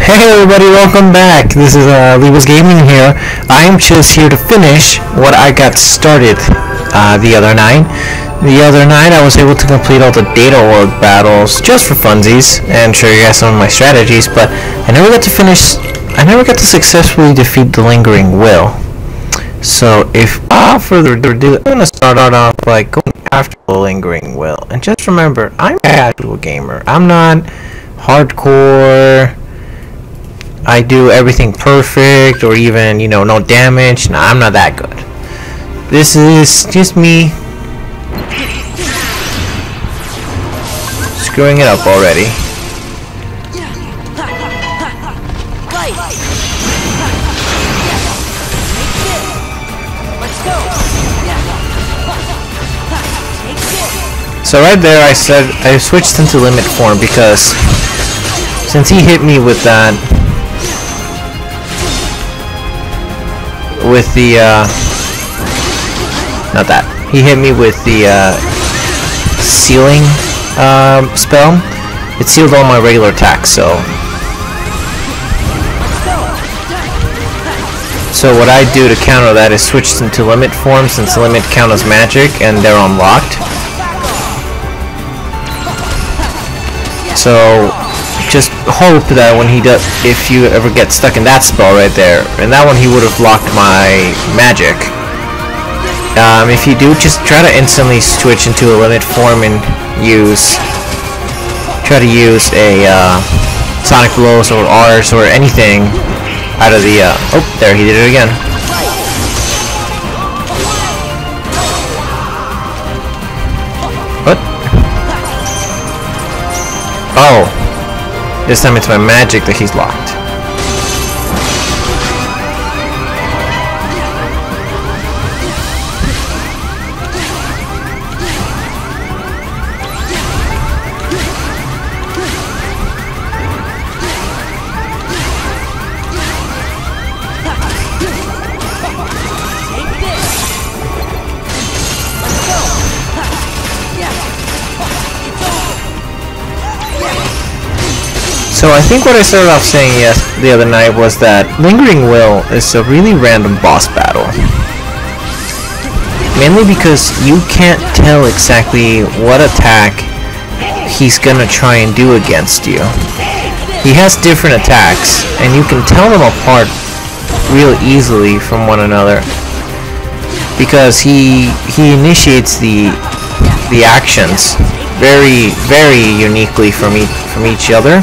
Hey everybody, welcome back. This is Leewis Gaming here. I'm just here to finish what I got started the other night. The other night I was able to complete all the data org battles just for funsies and show you guys some of my strategies, but I never got to successfully defeat the Lingering Will. So if without further ado, I'm going to start off by going after the Lingering Will. And just remember, I'm a casual gamer. I'm not hardcore. I do everything perfect, or even, you know, no damage. Nah, I'm not that good. This is just me screwing it up already. So right there I said I switched into limit form because since he hit me with that he hit me with the sealing spell. It sealed all my regular attacks, so what I do to counter that is switch into limit form, since limit count as magic and they're unlocked. So just hope that when he does, if you ever get stuck in that spell right there, and that one he would have blocked my magic. If you do, just try to instantly switch into a limit form and try to use a Sonic Blows or R's or anything out of the oh, there, he did it again. What? Oh, this time it's my magic that he's locked. So I think what I started off saying the other night was that Lingering Will is a really random boss battle. Mainly because you can't tell exactly what attack he's gonna try and do against you. He has different attacks, and you can tell them apart real easily from one another, because he initiates the actions very uniquely from each other.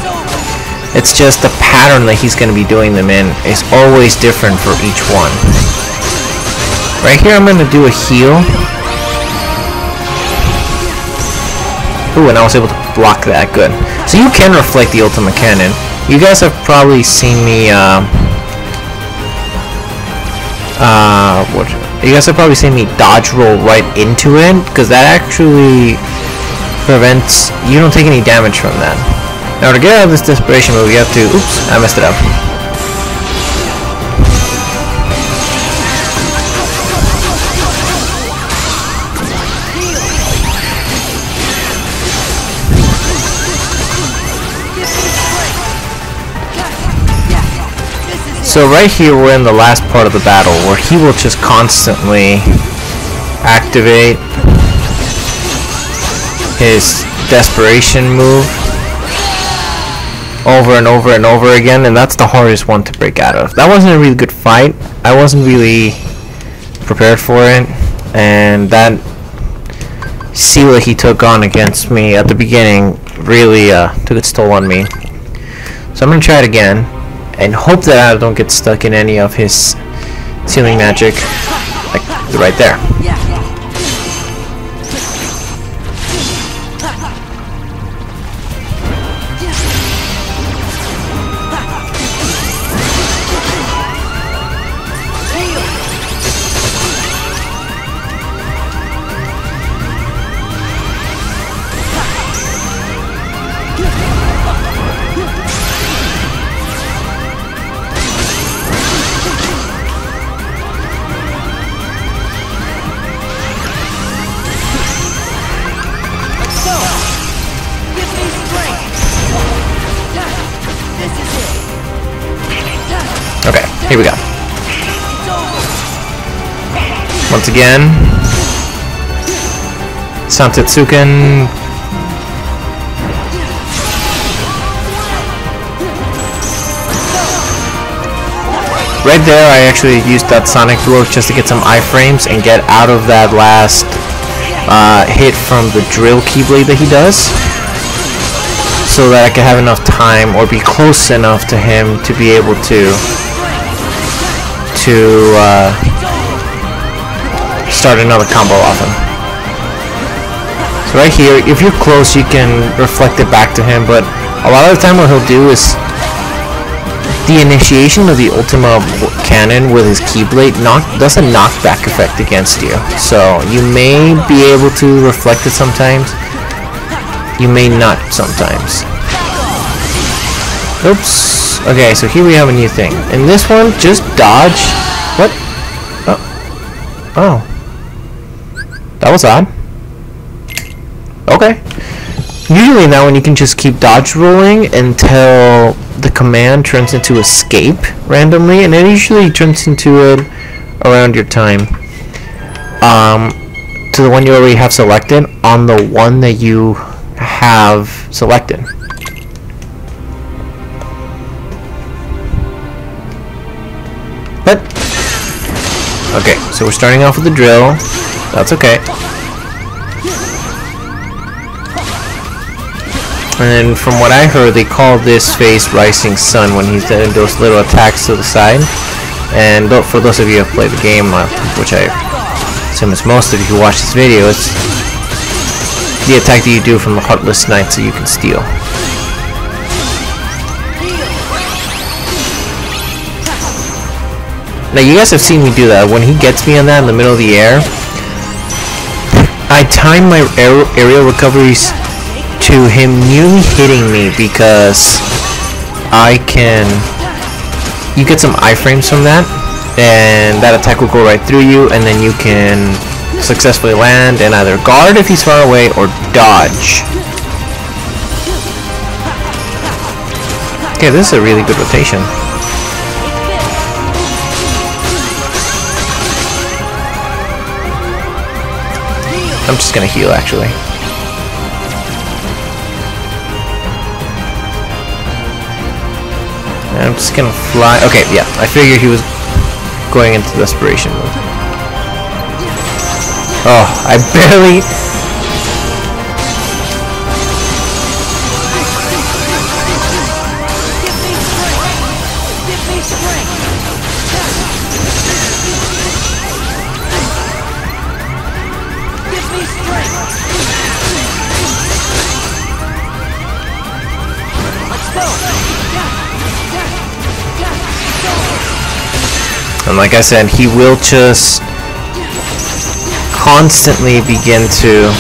It's just the pattern that he's going to be doing them in is always different for each one. Right here I'm going to do a heal. Ooh, and I was able to block that. Good. So you can reflect the ultimate cannon. You guys have probably seen me dodge roll right into it, because that actually prevents, you don't take any damage from that. Now to get out of this desperation move, you have to, oops, I messed it up. So right here we're in the last part of the battle, where he will just constantly activate his desperation move over and over and over again, and that's the hardest one to break out of. That wasn't a really good fight. I wasn't really prepared for it, and that seal that he took on against me at the beginning really took its toll on me. So I'm gonna try it again and hope that I don't get stuck in any of his sealing magic, like right there. Here we go. Once again, Santetsuken. Right there, I actually used that Sonic blow just to get some iframes and get out of that last hit from the drill keyblade that he does, so that I could have enough time or be close enough to him to be able to start another combo off him. So right here, if you're close, you can reflect it back to him, but a lot of the time what he'll do is the initiation of the Ultima cannon with his Keyblade does a knockback effect against you. So you may be able to reflect it sometimes. You may not sometimes. Oops. Okay, so here we have a new thing. In this one, just dodge. What? Oh. That was odd. Okay. Usually now when you can just keep dodge rolling until the command turns into escape randomly, and it usually turns into it around your time. To the one you already have selected on the one that you have selected. But okay, so we're starting off with the drill. That's okay. And from what I heard, they call this phase Rising Sun when he's doing those little attacks to the side. And for those of you who have played the game, which I assume is most of you who watch this video, it's the attack that you do from the Heartless Knights that you can steal. Now you guys have seen me do that. When he gets me on that in the middle of the air, I time my aerial recoveries to him nearly hitting me, because you get some iframes from that, and that attack will go right through you, and then you can successfully land and either guard if he's far away or dodge. Okay, this is a really good rotation. I'm just gonna heal actually. I'm just gonna fly. Okay, yeah, I figured he was going into desperation mode. Oh, I barely. And like I said, he will just constantly begin to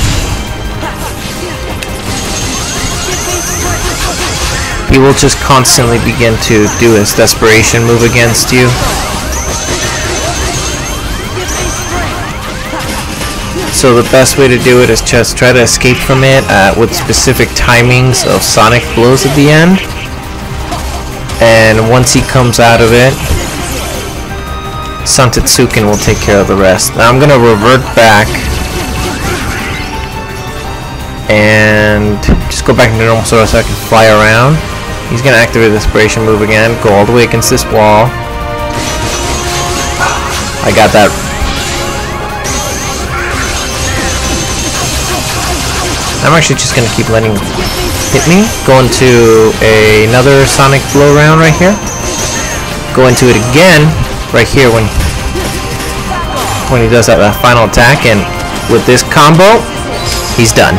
do his desperation move against you. So the best way to do it is just try to escape from it with specific timings of sonic blows at the end. And once he comes out of it, Santetsuken will take care of the rest. Now I'm gonna revert back and just go back into normal so I can fly around. He's gonna activate the desperation move again, go all the way against this wall. I got that. I'm actually just gonna keep letting him hit me. Go into another sonic blow round right here. Go into it again right here when he does that final attack, and with this combo, he's done.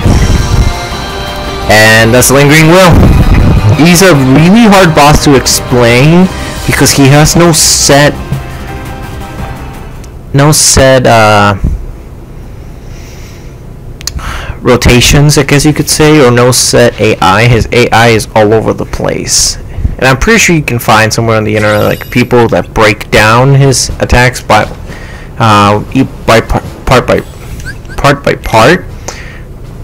And that's Lingering Will. He's a really hard boss to explain because he has no set rotations, I guess you could say, or no set AI. His AI is all over the place. And I'm pretty sure you can find somewhere on the internet like people that break down his attacks by part by part.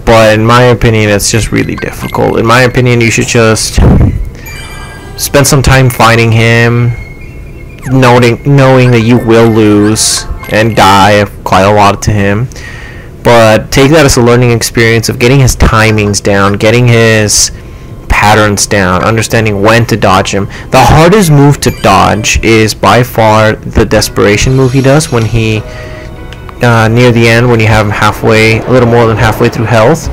But in my opinion, it's just really difficult. In my opinion, you should just spend some time fighting him knowing that you will lose and die quite a lot to him. But take that as a learning experience of getting his timings down, getting his patterns down, understanding when to dodge him. The hardest move to dodge is by far the desperation move he does when he near the end, when you have him halfway, a little more than halfway through health,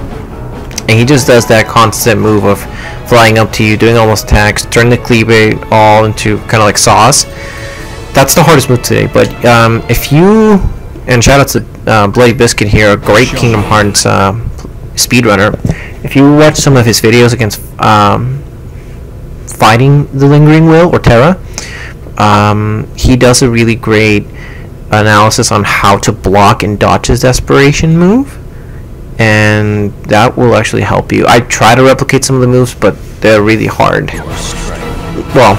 and he just does that constant move of flying up to you, doing almost attacks, turn the cleave all into kind of like sauce. That's the hardest move today. But if you, and shout out to Bloody Biscuit here, a great Kingdom Hearts speedrunner. If you watch some of his videos against fighting the Lingering Will or Terra, he does a really great analysis on how to block and dodge his desperation move, and that will actually help you. I try to replicate some of the moves, but they're really hard. Well,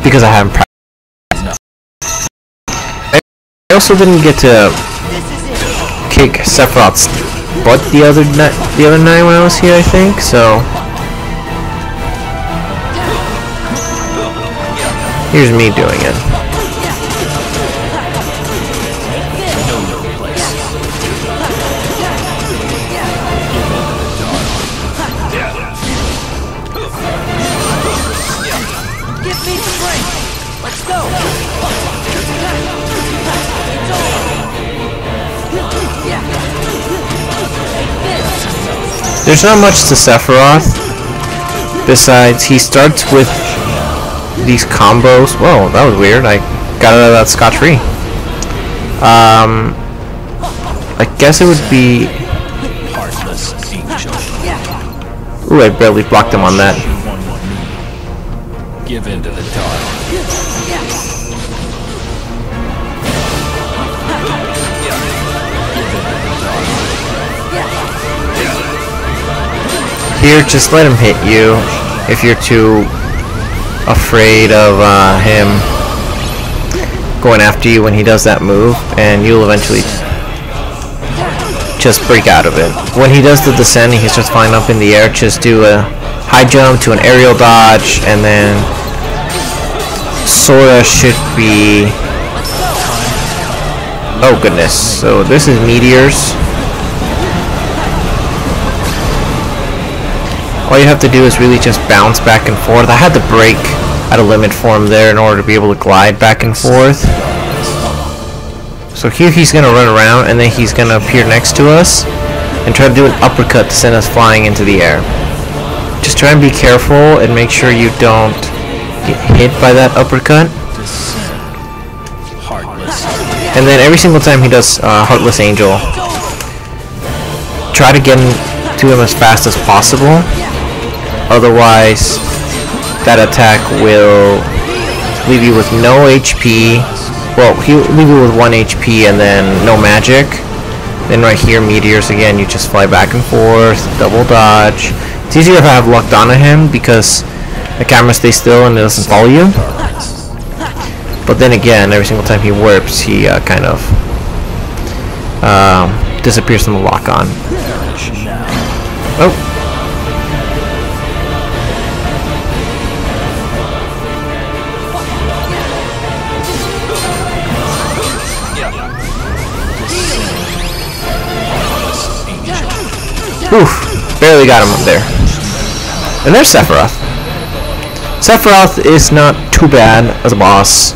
because I haven't practiced. I also didn't get to kick Sephiroth's butt the other night when I was here, I think, so here's me doing it. There's not much to Sephiroth besides he starts with these combos. Whoa, that was weird. I got out of that scot-free. I guess it would be... Ooh, I barely blocked him on that. Give in to the dark. Here, just let him hit you if you're too afraid of him going after you when he does that move, and you'll eventually just break out of it. When he does the descent and he starts flying up in the air, just do a high jump to an aerial dodge, and then Sora should be... Oh goodness, so this is meteors. All you have to do is really just bounce back and forth. I had to break at a limit for him there in order to be able to glide back and forth. So here he's going to run around, and then he's going to appear next to us and try to do an uppercut to send us flying into the air. Just try and be careful and make sure you don't get hit by that uppercut. And then every single time he does Heartless Angel, try to get to him as fast as possible. Otherwise, that attack will leave you with no HP. Well, he'll leave you with 1 HP and then no magic. Then right here, meteors again, you just fly back and forth, double dodge. It's easier if I have locked onto him because the camera stays still and it doesn't follow you. But then again, every single time he warps, he kind of disappears from the lock on. Oh. Oof, barely got him up there. And there's Sephiroth. Sephiroth is not too bad as a boss,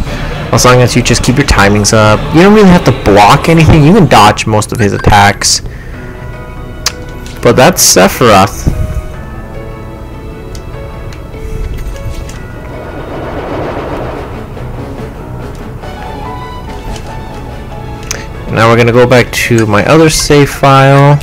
as long as you just keep your timings up. You don't really have to block anything, you can dodge most of his attacks. But that's Sephiroth. Now we're gonna go back to my other save file.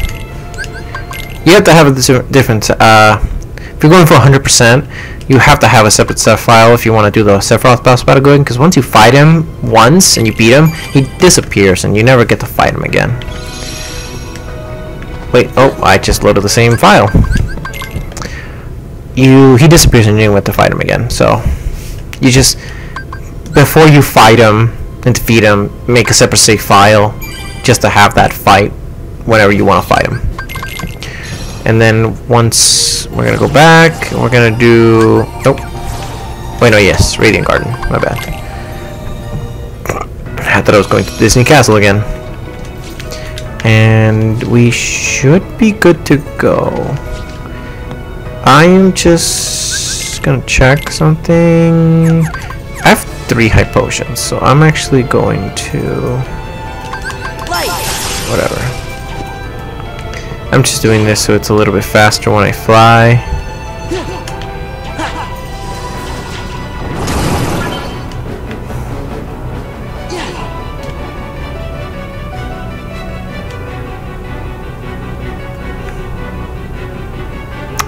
You have to have a different, if you're going for 100%, you have to have a separate save file if you want to do the Sephiroth boss battle going, because once you fight him once and you beat him, he disappears and you never get to fight him again. Wait, oh, I just loaded the same file. He disappears and you don't get to fight him again, so you just, before you fight him and defeat him, make a separate save file just to have that fight whenever you want to fight him. And then once we're gonna go back, we're gonna do... Nope. Wait, no, yes, Radiant Garden. My bad. I thought I was going to Disney Castle again. And we should be good to go. I'm just gonna check something. I have 3 high potions, so I'm actually going to... whatever. I'm just doing this so it's a little bit faster when I fly.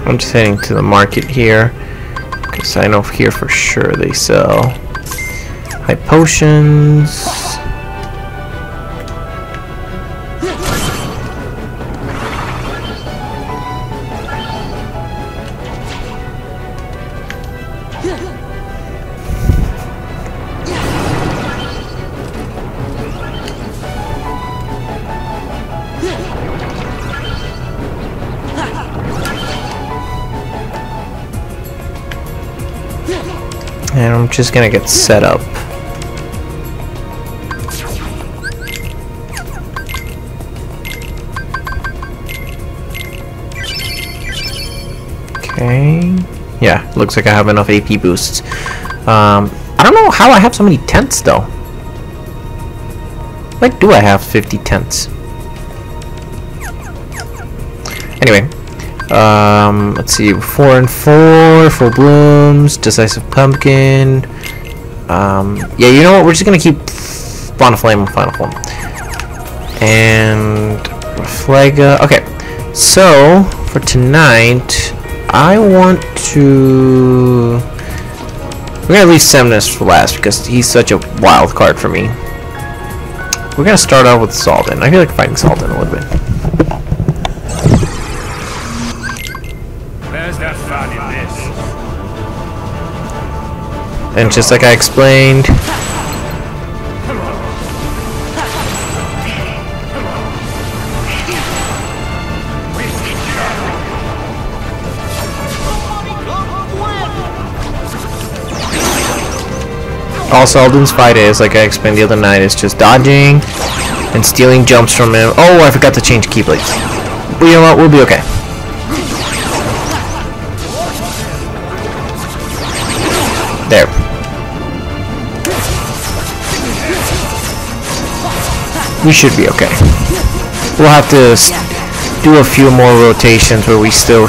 I'm just heading to the market here because I know here for sure they sell high potions. And I'm just gonna get set up. Okay. Yeah, looks like I have enough AP boosts. I don't know how I have so many tents though. Why do I have 50 tents? Anyway. Let's see, 4 and 4, full blooms, decisive pumpkin. Yeah, you know what? We're just gonna keep Bond Flame and Final Form. And Flaga. Okay, so for tonight, I want to. We're gonna leave Semnus for last because he's such a wild card for me. We're gonna start off with Salden. I feel like fighting Salden a little bit. And just like I explained, all Salden's fight is, like I explained the other night, is just dodging and stealing jumps from him. Oh, I forgot to change Keyblades. But you know what? We'll be okay. There. We should be okay. We'll have to do a few more rotations where we still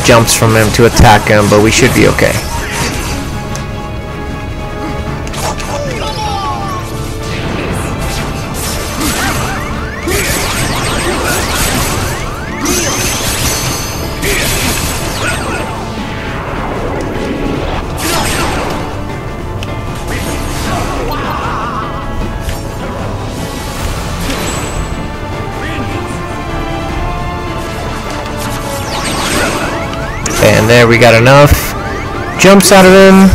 jumps from him to attack him, but we should be okay. And there we got enough jumps out of him.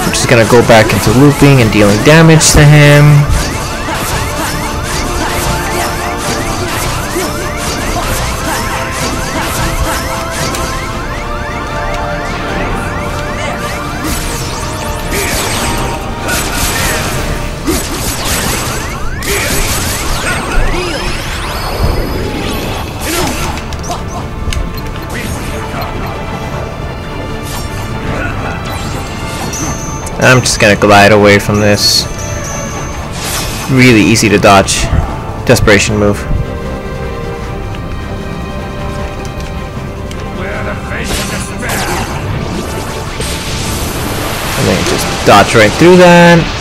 We're just gonna go back into looping and dealing damage to him. I'm just gonna glide away from this. Really easy to dodge. Desperation move. And then just dodge right through that.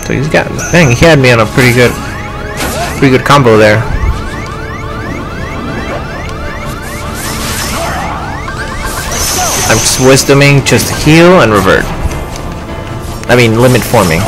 So he's got, dang, he had me on a pretty good combo there. I'm just wisdoming just to heal and revert. I mean, limit forming.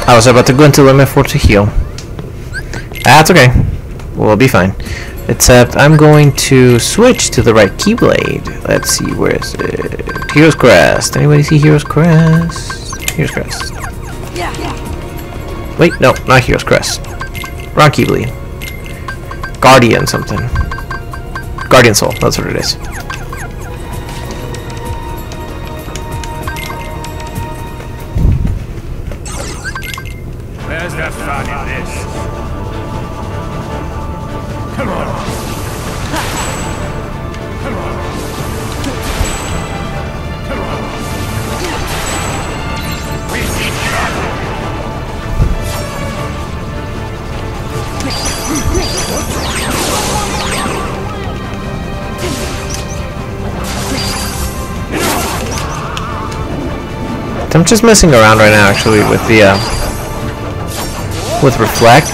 I was about to go into limit 4 to heal. That's okay. We'll be fine. Except I'm going to switch to the right keyblade. Let's see, where is it? Hero's Crest. Anybody see Hero's Crest? Hero's Crest. Wait, no, not Hero's Crest. Wrong keyblade. Guardian something. Guardian Soul, that's what it is. Where's the fun in this? Come on. Come on. Come on. We need trouble. I'm just messing around right now, actually, with the with Reflect.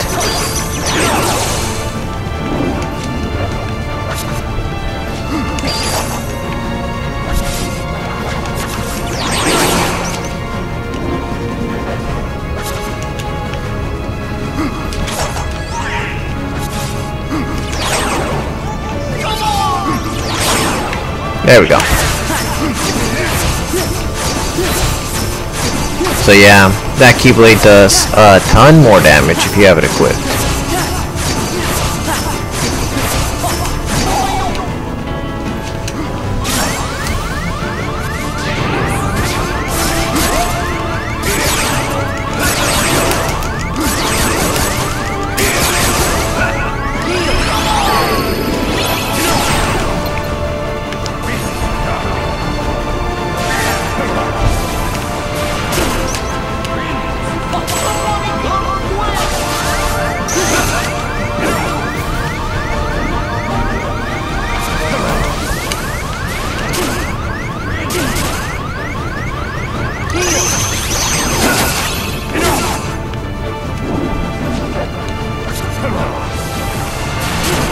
There we go. So yeah, that Keyblade does a ton more damage if you have it equipped.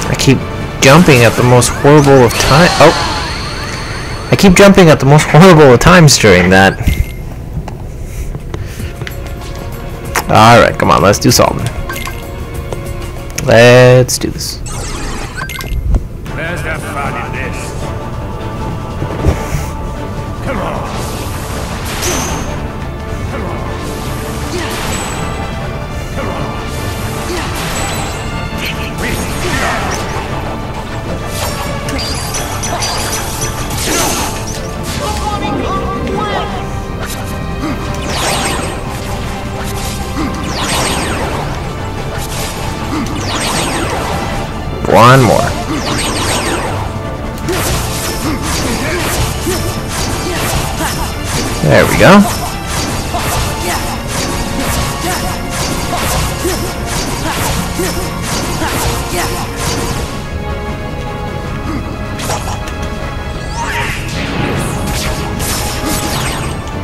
I keep jumping at the most horrible of time. Oh! I keep jumping at the most horrible of times during that. Alright, come on, let's do something. Let's do this. Where's the fun in this? Come on. Come on. Come on. One more. There we go.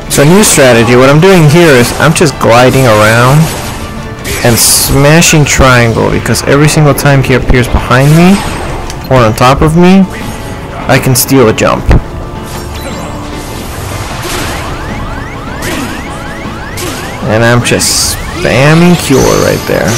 So new strategy, what I'm doing here is I'm just gliding around and smashing triangle, because every single time he appears behind me or on top of me, I can steal a jump. And I'm just spamming cure right there.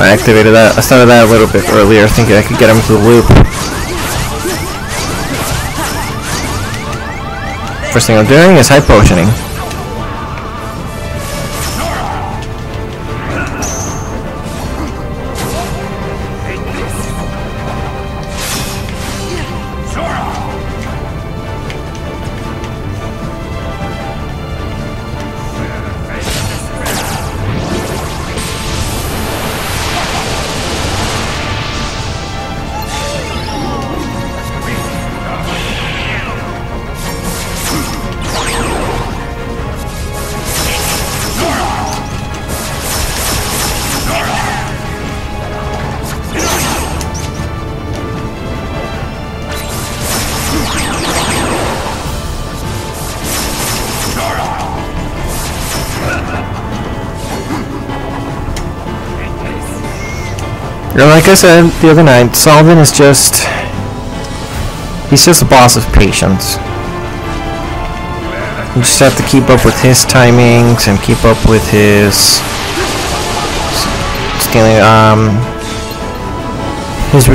I activated that. I started that a little bit earlier, thinking I could get him to the loop. First thing I'm doing is high potioning. Like I said the other night, Solvin is just... he's just a boss of patience. You just have to keep up with his timings and keep up with his... stealing, his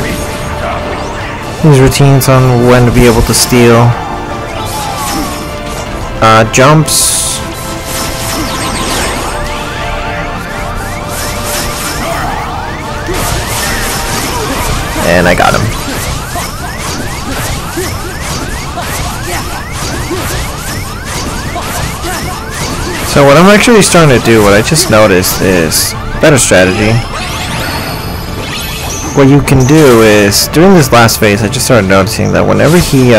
routines on when to be able to steal. Jumps. And I got him. So what I'm actually starting to do, what I just noticed, is better strategy. What you can do is, during this last phase, I just started noticing that whenever he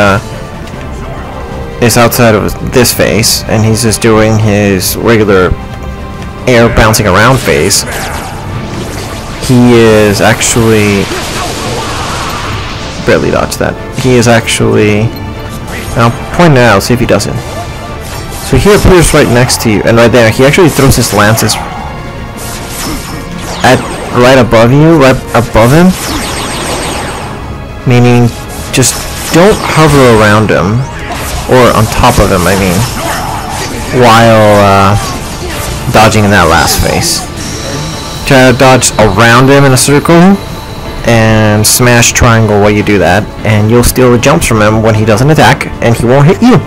is outside of this phase, and he's just doing his regular air bouncing around phase, he is actually... barely dodged that. He is actually... I'll point it out, see if he doesn't. So he appears right next to you, and right there, he actually throws his lances at right above you, right above him. Meaning, just don't hover around him, or on top of him, I mean, while dodging in that last phase. Try to dodge around him in a circle, and smash triangle while you do that, and you'll steal the jumps from him when he doesn't attack, and he won't hit you.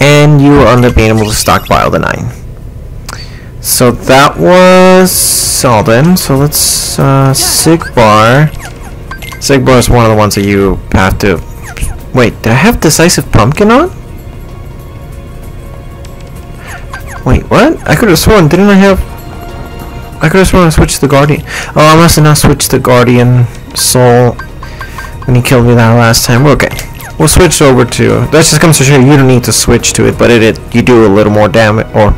And you will end up being able to stockpile the 9. So that was Salden. So let's Sigbar. Sigbar is one of the ones that you have to... Wait, did I have Decisive Pumpkin on? Wait, what? I could have sworn, didn't I have... I could have sworn I switched the Guardian. Oh, I must have not switched the Guardian Soul when he killed me that last time. Okay. We'll switch over to... That just comes to show you don't need to switch to it, but you do a little more damage, or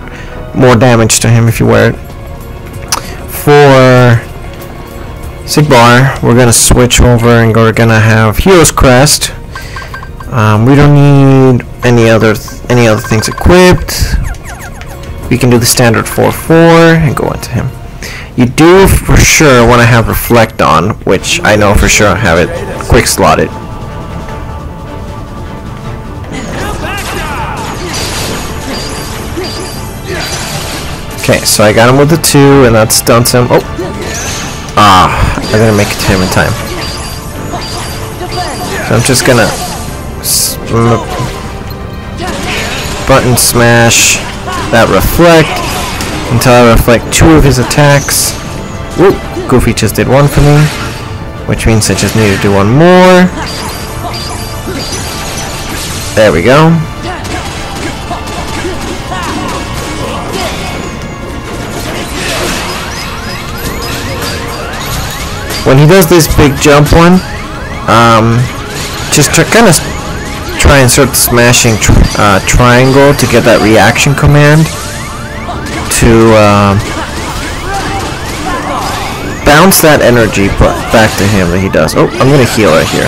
more damage to him if you wear it. For Sigbar, we're gonna switch over and we're gonna have Hero's Crest. We don't need any other things equipped. We can do the standard 4-4 and go into him. You do for sure want to have Reflect on, which I know for sure I have it quick slotted. Okay, so I got him with the 2, and that stunts him. Oh! I didn't make it to him in time. So I'm just gonna... button smash that Reflect until I reflect 2 of his attacks. Whoop! Goofy just did 1 for me, which means I just need to do 1 more. There we go. When he does this big jump one, just kind of try and start smashing triangle to get that reaction command to bounce that energy back to him that he does. Oh, I'm going to heal right here.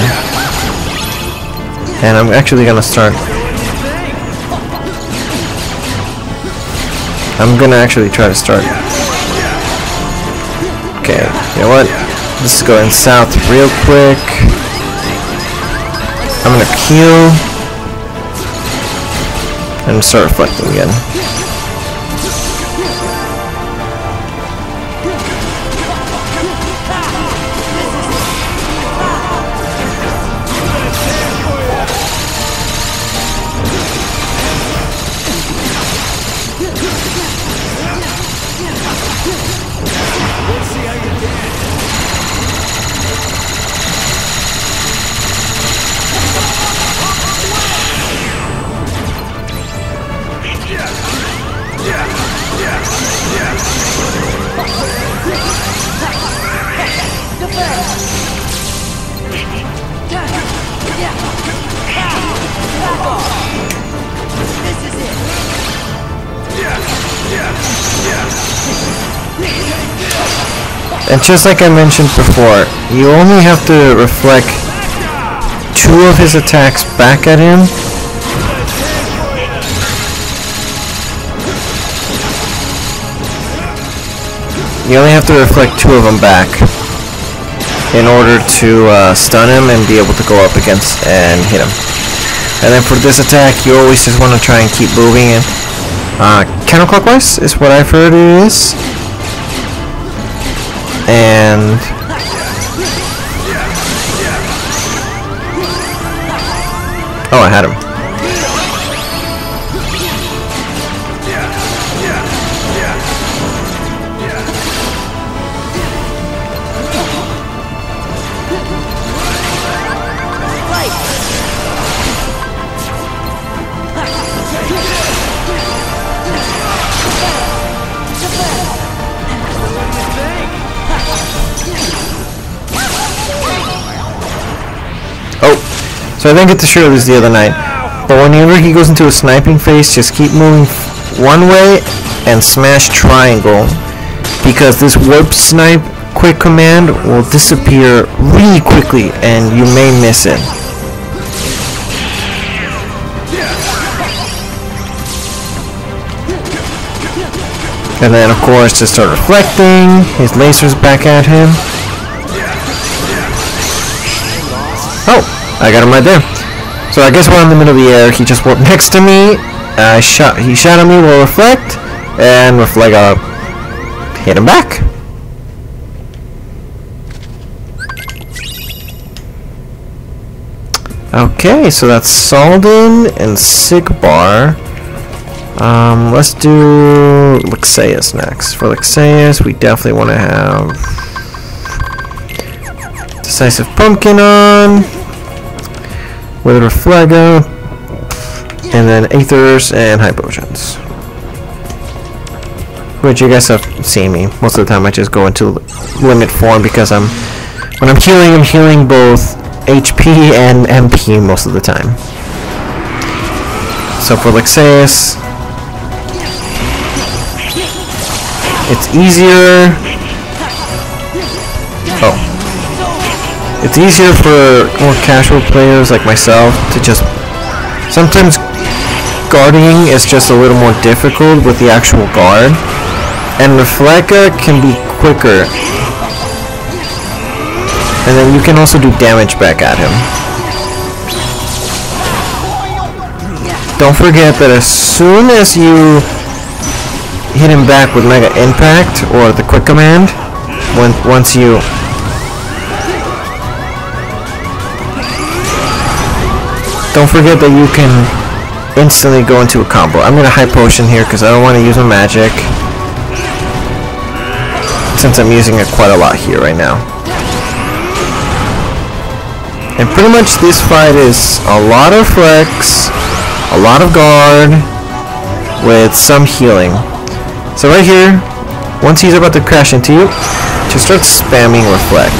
And I'm actually going to start... I'm going to actually try to start... Okay, you know what? This is going south real quick. I'm gonna heal and start reflecting again. And just like I mentioned before, you only have to reflect 2 of his attacks back at him. You only have to reflect 2 of them back. in order to stun him and be able to go up against and hit him. And then for this attack, you always just want to try and keep moving in counterclockwise is what I've heard it is. And oh, I had him. So I didn't get to show this the other night, but whenever he goes into a sniping phase, just keep moving one way and smash triangle, because this warp snipe quick command will disappear really quickly and you may miss it. And then of course just start reflecting, his laser's back at him. Oh! I got him right there. So I guess we're in the middle of the air. He just warped next to me. He shot at me. We'll reflect and reflect up. Hit him back. Okay, so that's Salden and Sigbar. Let's do Lexaeus next. For Lexaeus, we definitely want to have Decisive Pumpkin on. With Reflega, and then Aethers and High Potions. Which you guys have seen me. Most of the time I just go into limit form because when I'm healing both HP and MP most of the time. So for Lexaeus, it's easier. Oh. It's easier for more casual players like myself to just... Sometimes guarding is just a little more difficult with the actual guard. And Reflega can be quicker. And then you can also do damage back at him. Don't forget that as soon as you hit him back with Mega Impact or the quick command, once you... Don't forget that you can instantly go into a combo. I'm going to High Potion here because I don't want to use my magic, since I'm using it quite a lot here right now. And pretty much this fight is a lot of flex, a lot of guard, with some healing. So right here, once he's about to crash into you, just start spamming Reflect.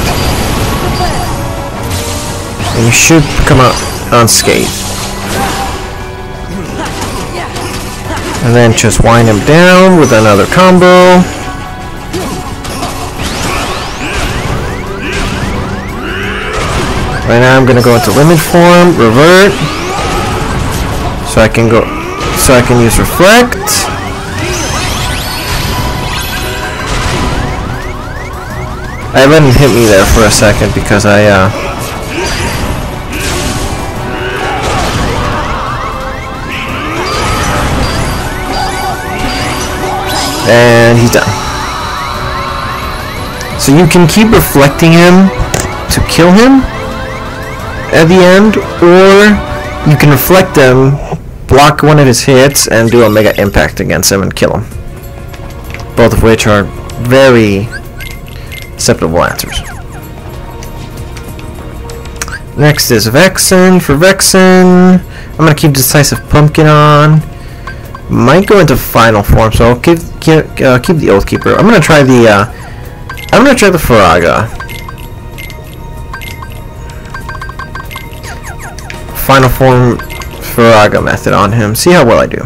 And you should come out unscathed. And then just wind him down with another combo. Right now I'm gonna go into limit form, revert. So I can use Reflect. I let him hit me there for a second because and he's done. So you can keep reflecting him to kill him at the end, or you can reflect him, block one of his hits, and do a Mega Impact against him and kill him. Both of which are very acceptable answers. Next is Vexen. For Vexen, I'm going to keep Decisive Pumpkin on. Might go into final form, so I'll keep the Oathkeeper. I'm gonna try the Faraga. Final form Faraga method on him. See how well I do.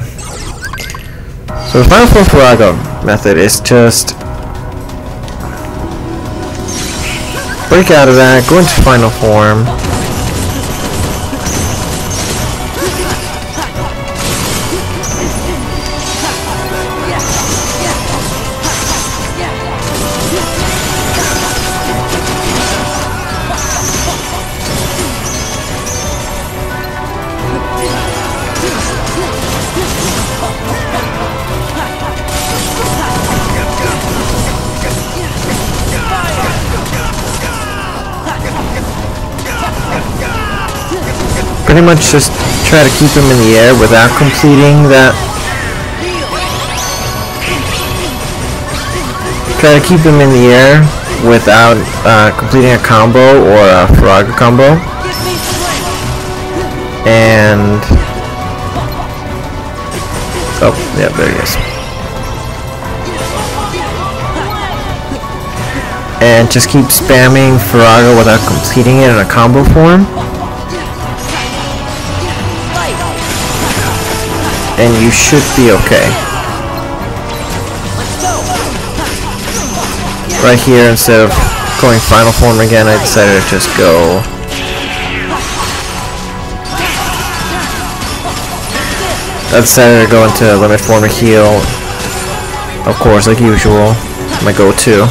So the final form Faraga method is just break out of that, go into final form. pretty much just try to keep him in the air without completing that. Try to keep him in the air without completing a combo or a Faraga combo. And oh, yeah, there he is. And just keep spamming Faraga without completing it in a combo form. And you should be okay. Right here, instead of going final form again, I decided to just go into limit form to heal. Of course, like usual, my go-to.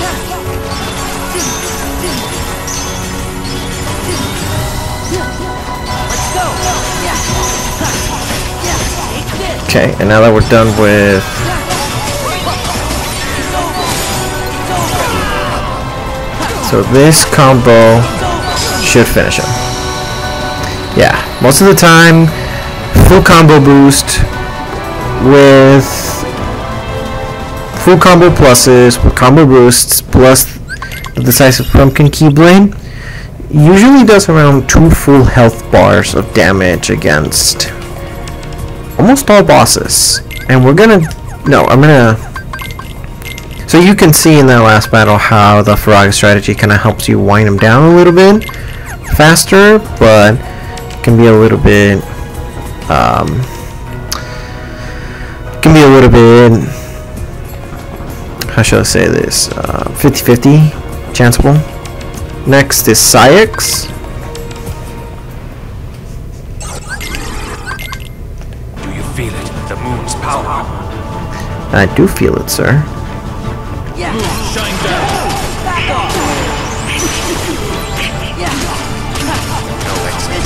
Okay, and now that we're done with so this combo should finish him. Yeah, most of the time full combo boost with full combo pluses with combo boosts plus the decisive pumpkin keyblade usually does around 2 full health bars of damage against almost all bosses. And I'm gonna so you can see in that last battle how the Faraga strategy kind of helps you wind him down a little bit faster, but can be a little bit how should I say this, 50-50 chanceable. Next is Syx. Do you feel it? The moon's power. I do feel it, sir. Yeah. Shine down. Back off. Yeah. No exit.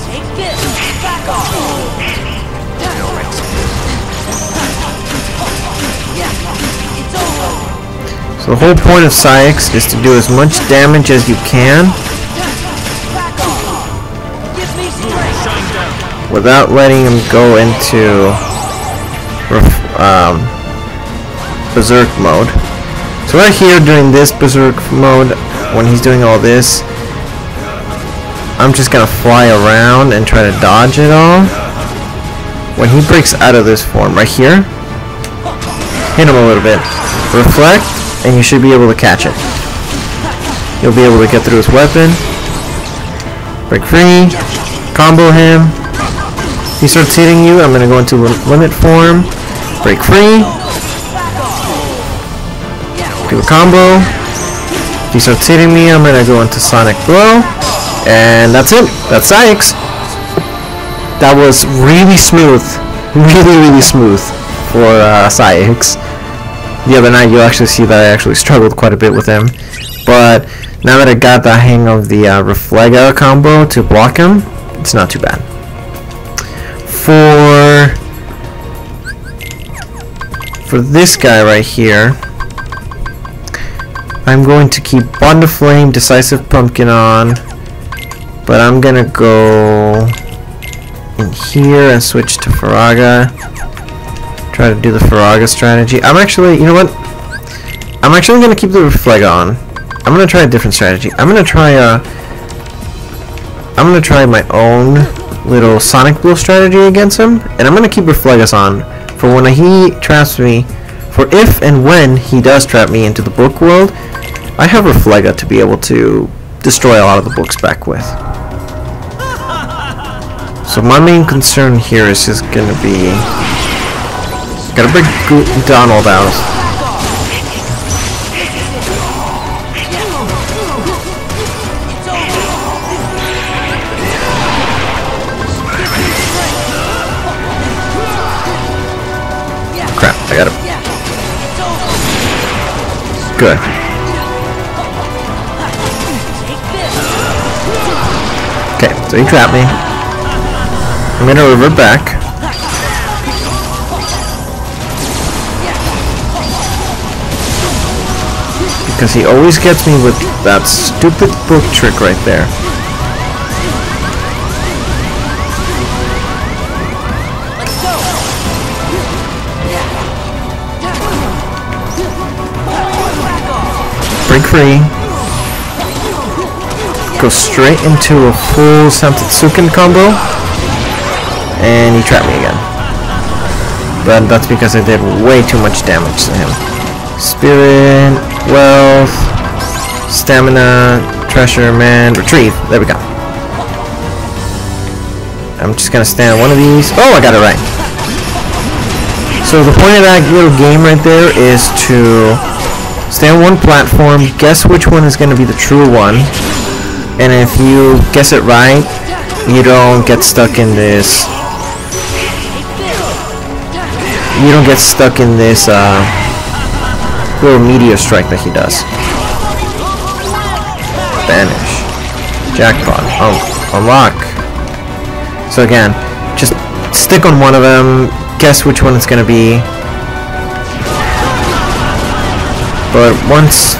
Take this. Back off. No exit. Yeah. It's over. So the whole point of Syx is to do as much damage as you can without letting him go into berserk mode. So right here during this berserk mode, when he's doing all this, I'm just gonna fly around and try to dodge it all. When he breaks out of this form right here, hit him a little bit, reflect, and you should be able to catch it. You'll be able to get through his weapon, break free, combo him. He starts hitting you, I'm gonna go into limit form, break free, do a combo. If he starts hitting me, I'm gonna go into sonic blow, and that's it. That's Syx. That was really smooth, really smooth for Syx. The other night, you'll actually see that I actually struggled quite a bit with him, but now that I got the hang of the Reflega combo to block him, it's not too bad. For this guy right here, I'm going to keep Bond of Flame, Decisive Pumpkin on, but I'm gonna go in here and switch to Faraga. Try to do the Faraga strategy. I'm actually gonna keep the Reflega on. I'm gonna try a different strategy. I'm gonna try my own little Sonic Blow strategy against him, and I'm gonna keep Reflegas on for when he traps me. For if and when he does trap me into the book world, I have Reflega to be able to destroy a lot of the books back with. So my main concern here is just gonna be gotta bring Donald out. Crap, I got him. Good. Okay, so he trapped me. I'm gonna revert back. because he always gets me with that stupid book trick right there. Break free. Go straight into a full Samtetsuken combo. And he trapped me again. But that's because I did way too much damage to him. Spirit, wealth, stamina, treasure, man, retrieve. There we go. I'm just gonna stand one of these. Oh, I got it right. So the point of that little game right there is to stay on one platform, guess which one is gonna be the true one, and if you guess it right, you don't get stuck in this. You don't get stuck in this little meteor strike that he does. Banish. Jackpot. Unlock. So again, just stick on one of them, guess which one it's gonna be. But once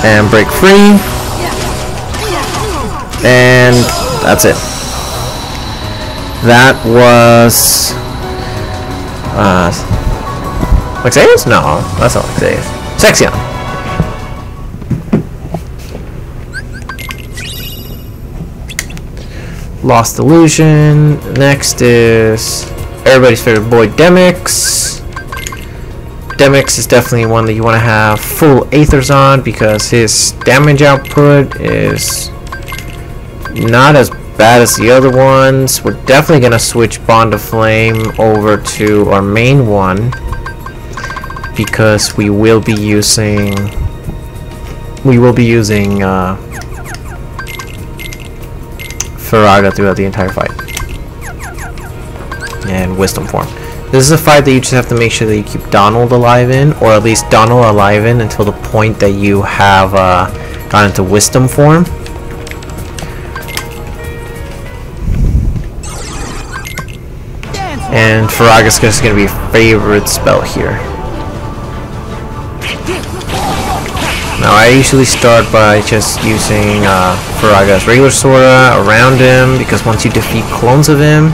and break free. And that's it. That was Lexaeus? No, that's not Lexaeus. Sexion. Lost Illusion. Next is everybody's favorite boy, Demyx. Demyx is definitely one that you want to have full Aethers on because his damage output is not as bad as the other ones. We're definitely gonna switch Bond of Flame over to our main one because we will be using Faraga throughout the entire fight. And Wisdom Form. This is a fight that you just have to make sure that you keep Donald alive in, or at least Donald alive in until the point that you have gone into Wisdom Form. And Faraga's just going to be a favorite spell here. Now I usually start by just using Faraga's regular Sora around him, because once you defeat clones of him,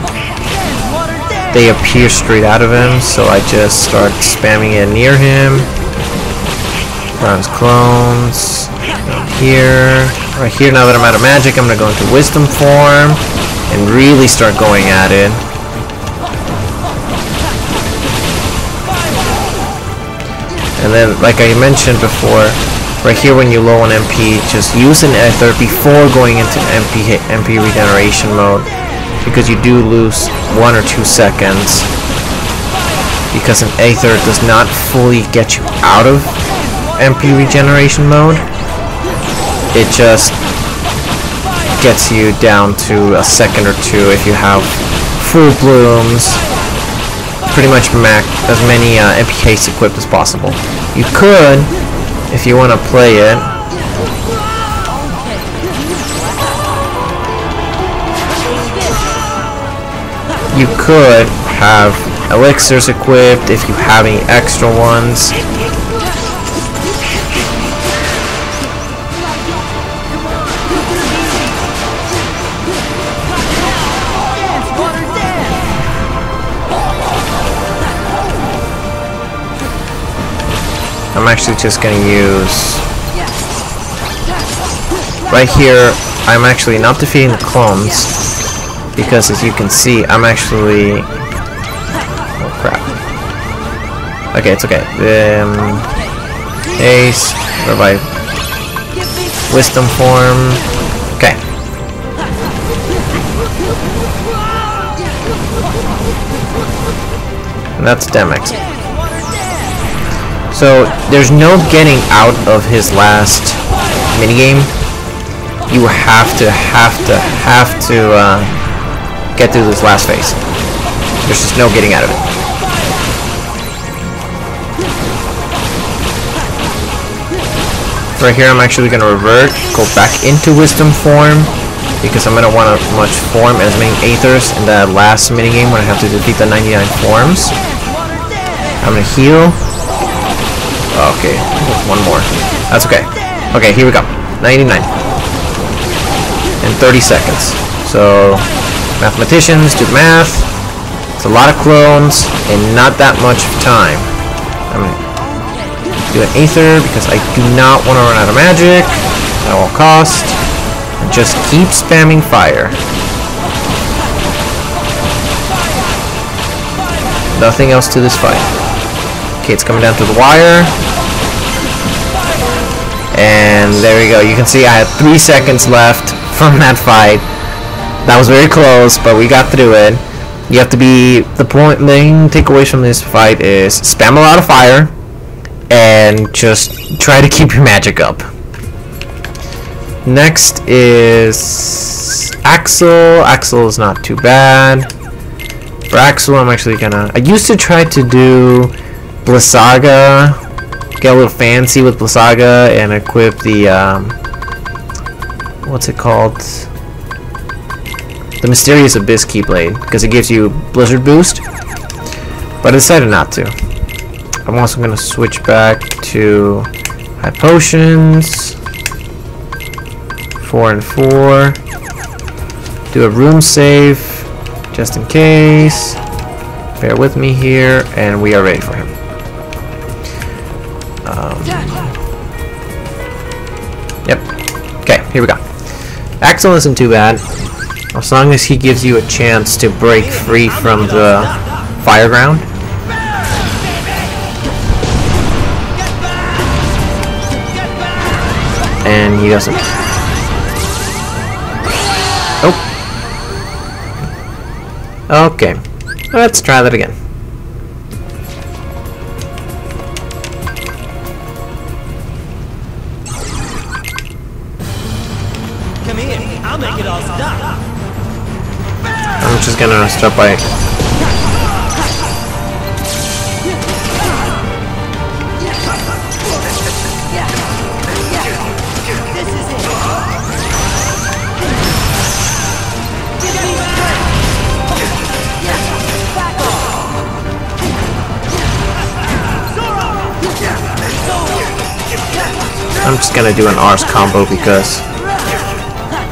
they appear straight out of him, so I just start spamming it near him. Around his clones. Down here. Right here, now that I'm out of magic, I'm going to go into Wisdom Form and really start going at it. And then, like I mentioned before, right here when you're low on MP, just use an Aether before going into MP regeneration mode, because you do lose 1 or 2 seconds, because an Aether does not fully get you out of MP regeneration mode. It just gets you down to a second or two if you have full blooms. Pretty much as many MPKs equipped as possible. You could, if you want to play it, you could have elixirs equipped if you have any extra ones. I'm actually just going to use right here. I'm actually not defeating the clones because, as you can see, I'm actually oh crap. Okay, it's okay. Ace, revive, Wisdom Form. Okay. And that's Demyx. So there's no getting out of his last minigame. You have to get through this last phase. There's just no getting out of it. Right here, I'm actually going to revert, go back into Wisdom Form, because I'm gonna want to much form as many Aethers in the last minigame when I have to defeat the 99 forms. I'm gonna heal. Oh, okay, there's one more. That's okay. Okay, here we go. 99. In 30 seconds. So, mathematicians, do the math. It's a lot of clones and not that much time. I'm gonna do an Aether because I do not want to run out of magic at all cost. And just keep spamming fire. Nothing else to this fight. Okay, it's coming down to the wire. And there we go. You can see I had 3 seconds left from that fight. That was very close, but we got through it. You have to be... The main takeaways from this fight is spam a lot of fire and just try to keep your magic up. Next is Axel. Axel is not too bad. For Axel, I'm actually gonna... I used to try to do Blizzaga, get a little fancy with Blizzaga and equip the what's it called, the Mysterious Abyss Keyblade, because it gives you Blizzard boost, but I decided not to. I'm also going to switch back to high potions, 4 and 4, do a room save just in case. Bear with me here, and we are ready for him. Yep. Okay, here we go. Axel isn't too bad, as long as he gives you a chance to break free from the fire ground. And he doesn't. Oh. Okay. Let's try that again. Come here, I'll make it all stop. I'm just gonna start by... I'm just gonna do an Rs combo because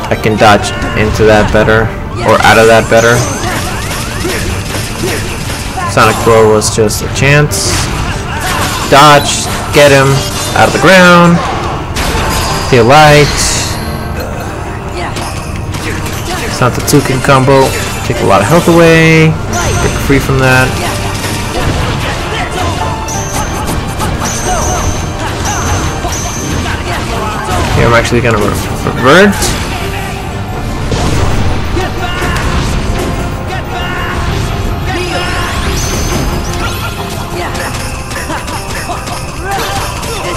I can dodge into that better, or out of that better. Sonic Blow was just a chance. Dodge, get him out of the ground. Feel light. It's not the Tukin combo. Take a lot of health away. Break free from that. Here I'm actually gonna revert.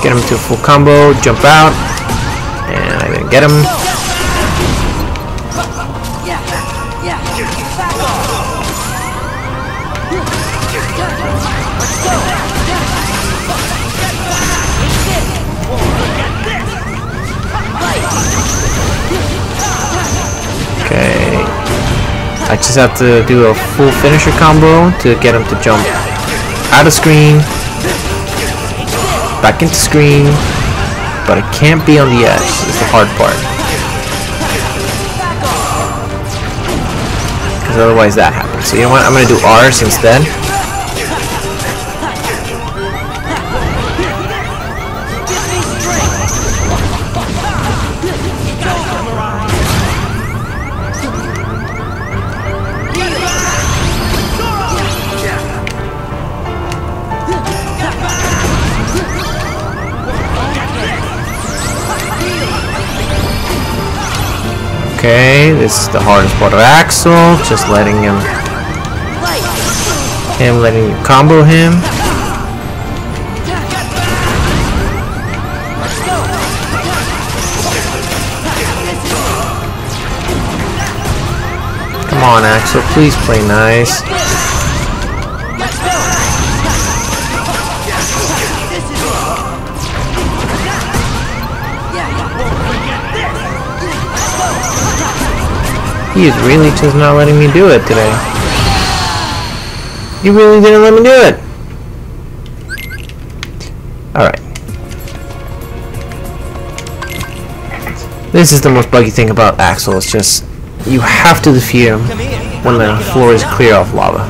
Get him to a full combo, jump out, and I didn't get him. Okay, I just have to do a full finisher combo to get him to jump out of screen, back into screen, but it can't be on the edge, is the hard part. Because otherwise that happens. So you know what, I'm going to do R's instead. Okay, this is the hardest part of Axel, just letting him letting you combo him. Come on, Axel, please play nice. He is really just not letting me do it today. You really didn't let me do it. Alright. This is the most buggy thing about Axel. It's just you have to defeat him when the floor is clear of lava.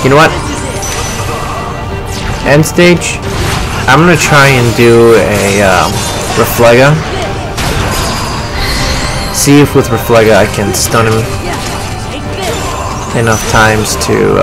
You know what? End stage. I'm gonna try and do a Reflega. See if with Reflega I can stun him enough times to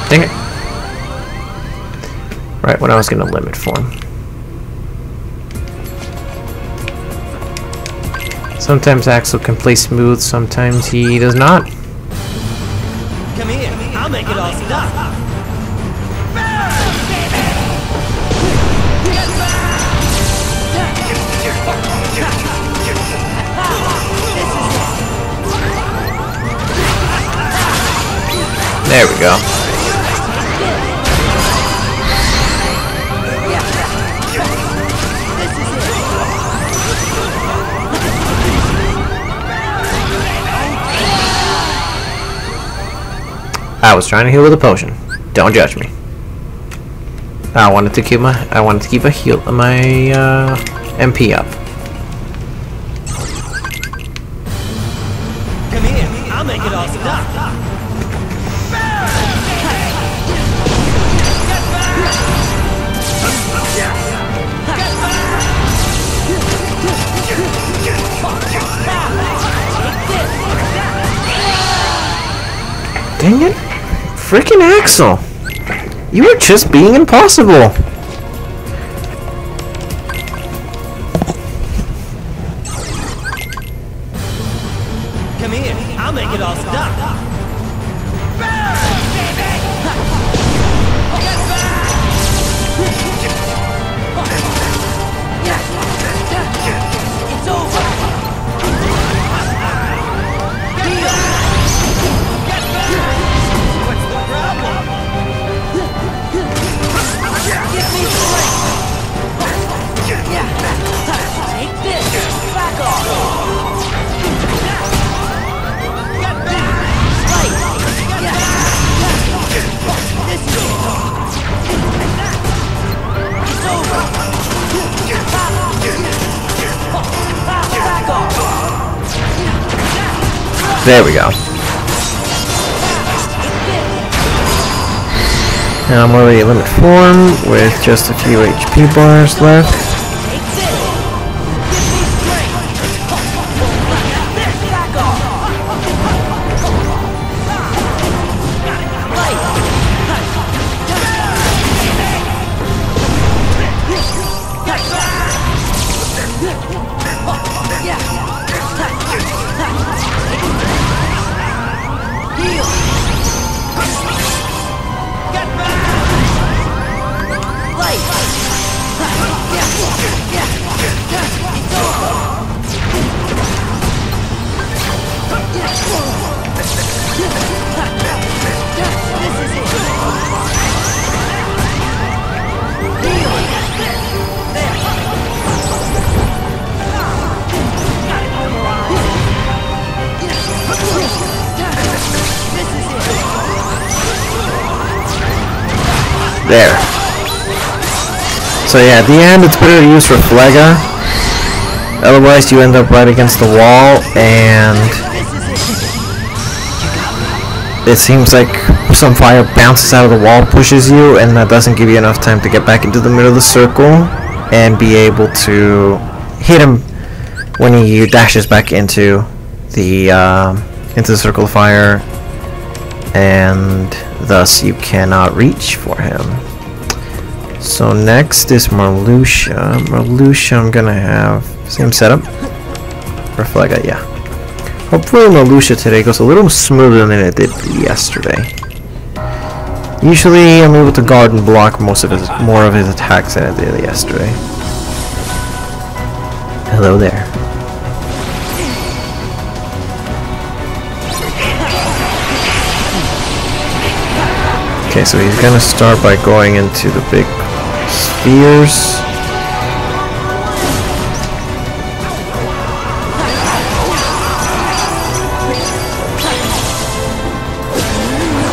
dang it. Right when I was gonna limit form. Sometimes Axel can play smooth, sometimes he does not. Come here, I'll make it all stop. There we go. I was trying to heal with a potion. Don't judge me. I wanted to keep my MP up. Come here, I'll make it all stop. Dang it! Freaking Axel! You were just being impossible! Come here, I'll make it all stop. It's over. What's the problem? Give me strength. Take this. Back off. Get back. Right. This is it's over. Back off. There we go. Now I'm already at limit form with just a few HP bars left. There. So yeah, at the end it's better to use Reflega. Otherwise you end up right against the wall and it seems like some fire bounces out of the wall, pushes you, and that doesn't give you enough time to get back into the middle of the circle and be able to hit him when he dashes back into the circle of fire, and thus you cannot reach for him. So next is Marluxia. Marluxia, I'm gonna have same setup. Reflega, yeah. Hopefully Marluxia today goes a little smoother than it did yesterday. Usually I'm able to guard and block more of his attacks than I did yesterday. Hello there. Okay, so he's gonna start by going into the big spheres.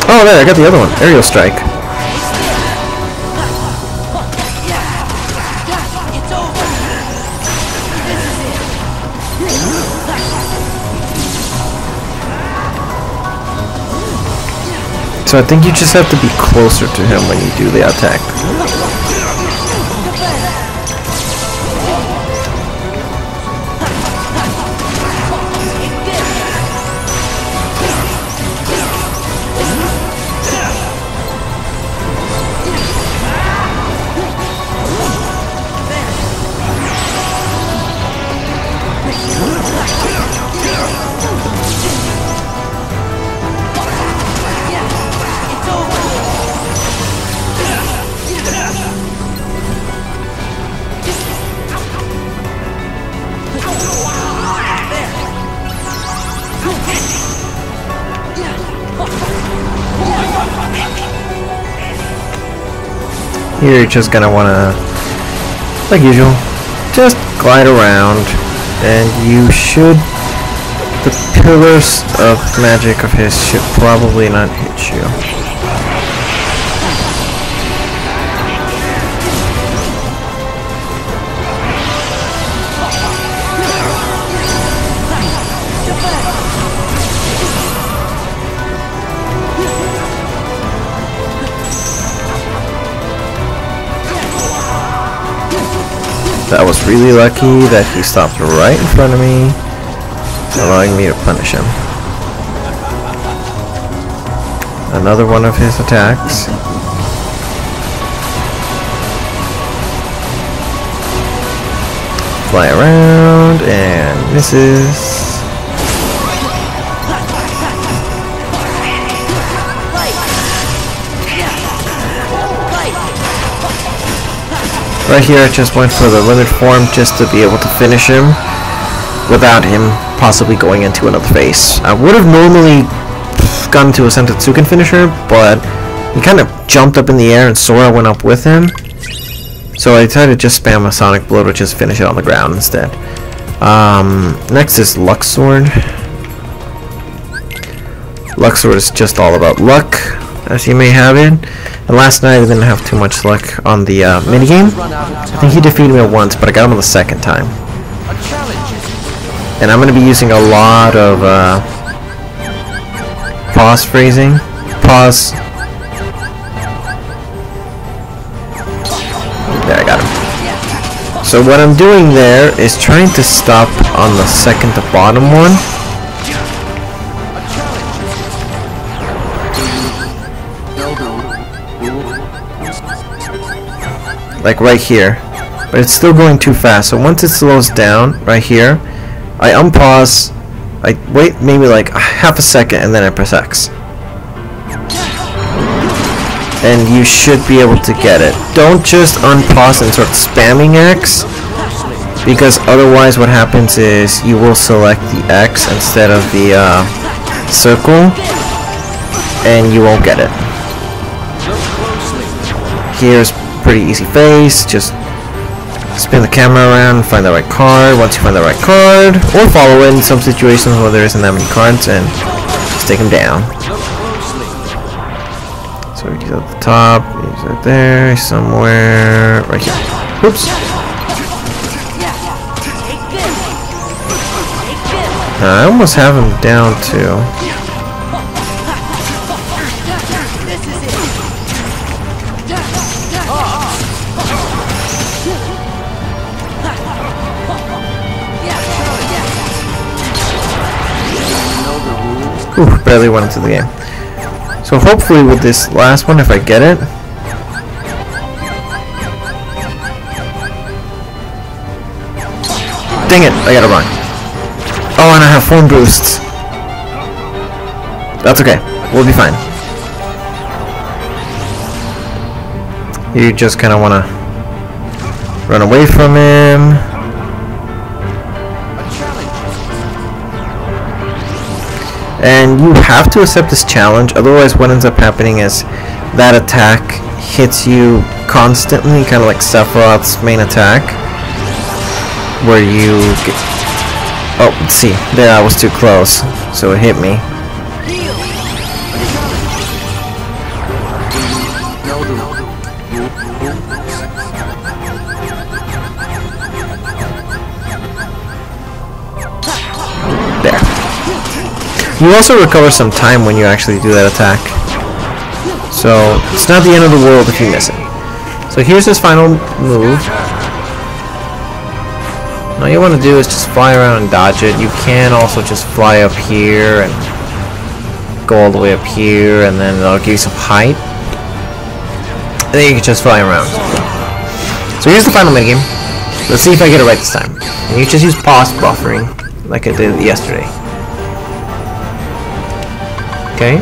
Oh, there, I got the other one. Aerial strike. So I think you just have to be closer to him when you do the attack. Here you're just gonna wanna, like usual, just glide around, and you should, the pillars of magic of his should probably not hit you. That was really lucky that he stopped right in front of me, allowing me to punish him. Another one of his attacks. Fly around and misses. Right here I just went for the limited form just to be able to finish him without him possibly going into another phase. I would have normally gone to a Sentetsuken finisher, but he kind of jumped up in the air and Sora went up with him. So I decided to just spam a Sonic Blow to just finish it on the ground instead. Next is Luxord. Luxord is just all about luck, as you may have it. And last night I didn't have too much luck on the minigame. I think he defeated me once, but I got him on the second time. And I'm going to be using a lot of pause phrasing. Pause. There, I got him. So what I'm doing there is trying to stop on the second to bottom one. Like right here, but it's still going too fast. So once it slows down right here, I unpause, I wait maybe like half a second, and then I press X. And you should be able to get it. Don't just unpause and start spamming X, because otherwise what happens is you will select the X instead of the circle, and you won't get it. Here's pretty easy phase. Just spin the camera around and find the right card. Once you find the right card, or follow it in some situations where there isn't that many cards, and just take them down. So So he's at the top. He's right there, somewhere right here. Oops. I almost have him down too. Ooh, barely went into the game. So hopefully with this last one, if I get it. Dang it, I gotta run. Oh, and I have form boosts. That's okay, we'll be fine. You just kind of want to run away from him. And you have to accept this challenge, otherwise what ends up happening is that attack hits you constantly, kind of like Sephiroth's main attack, where you get... Oh, let's see, there I was too close, so it hit me. There. You also recover some time when you actually do that attack. So, it's not the end of the world if you miss it. So here's his final move. All you want to do is just fly around and dodge it. You can also just fly up here and go all the way up here, and then it'll give you some height. And then you can just fly around. So here's the final minigame. Let's see if I get it right this time. And you just use pause buffering, like I did yesterday. Okay.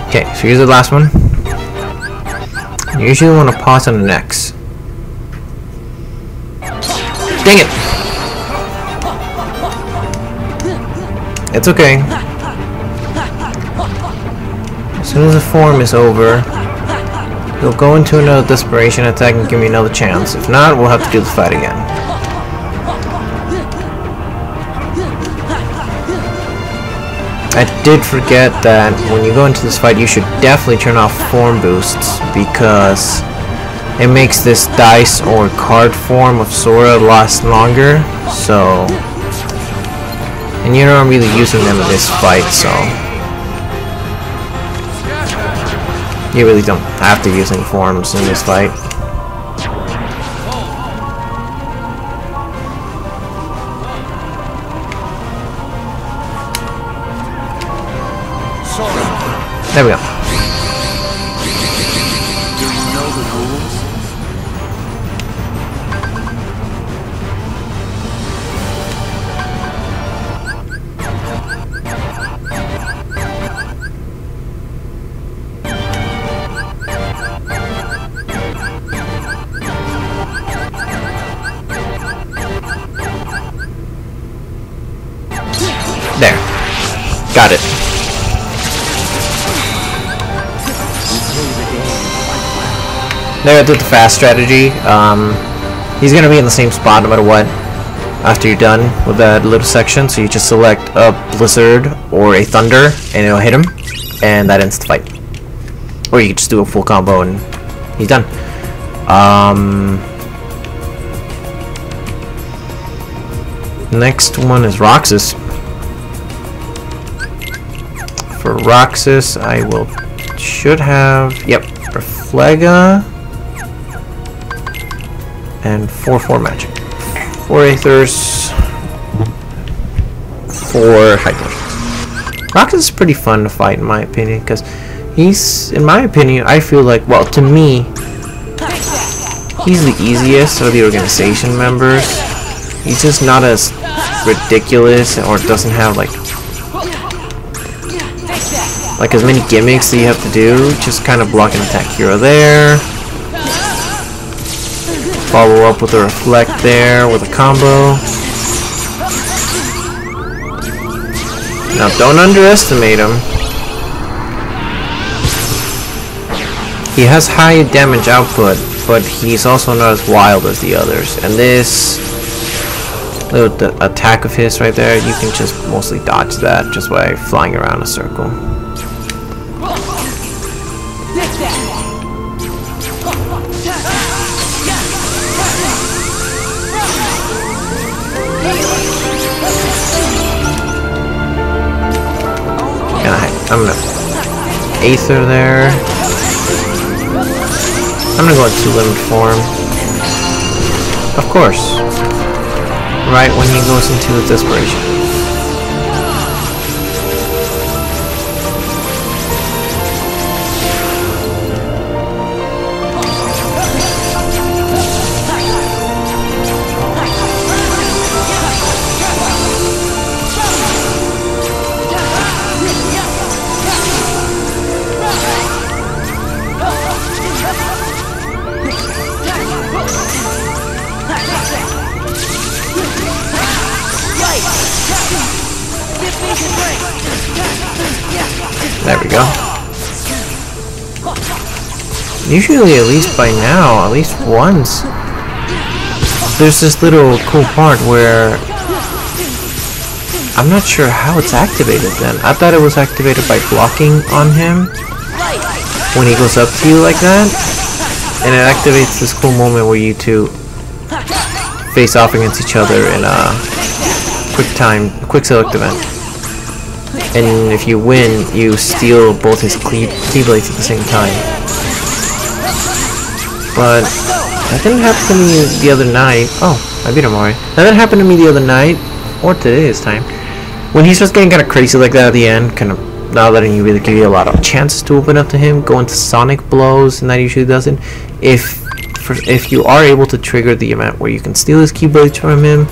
Okay, so here's the last one. You usually want to pause on the next. Dang it! It's okay. As soon as the form is over, you'll go into another desperation attack and give me another chance. If not, we'll have to do the fight again. I did forget that when you go into this fight, you should definitely turn off form boosts, because it makes this dice or card form of Sora last longer. So, and you're not really using them in this fight, so you really don't have to use any forms in this fight. There we go. Do you know the rules? There. Got it. There, I did the fast strategy. He's gonna be in the same spot no matter what after you're done with that little section, so you just select a Blizzard or a Thunder and it'll hit him, and that ends the fight. Or you can just do a full combo and he's done. Next one is Roxas. For Roxas, I should have, yep, Reflega and 4/4 magic, 4 Aethers, 4 High Potions. Roxas is pretty fun to fight in my opinion, because he's, in my opinion, I feel like, well, to me, he's the easiest of the organization members. He's just not as ridiculous, or doesn't have like as many gimmicks that you have to do. Just kind of block and attack hero there. Follow up with a reflect there with a combo. Now don't underestimate him. He has high damage output, but he's also not as wild as the others. And this little attack of his right there, you can just mostly dodge that just by flying around a circle. And I'm gonna Aether there. I'm gonna go into limit form. Of course. Right when he goes into his desperation. There we go. Usually, at least by now, at least once, there's this little cool part where I'm not sure how it's activated then. I thought it was activated by blocking on him when he goes up to you like that, and it activates this cool moment where you two face off against each other in a quick select event. And if you win, you steal both his keyblades at the same time. But that didn't happen to me the other night. Oh, I beat him already. That didn't happen to me the other night, or today this time. When he starts getting kind of crazy like that at the end, kind of not letting you really give you a lot of chances to open up to him, go into sonic blows, and that usually doesn't. If you are able to trigger the event where you can steal his keyblades from him,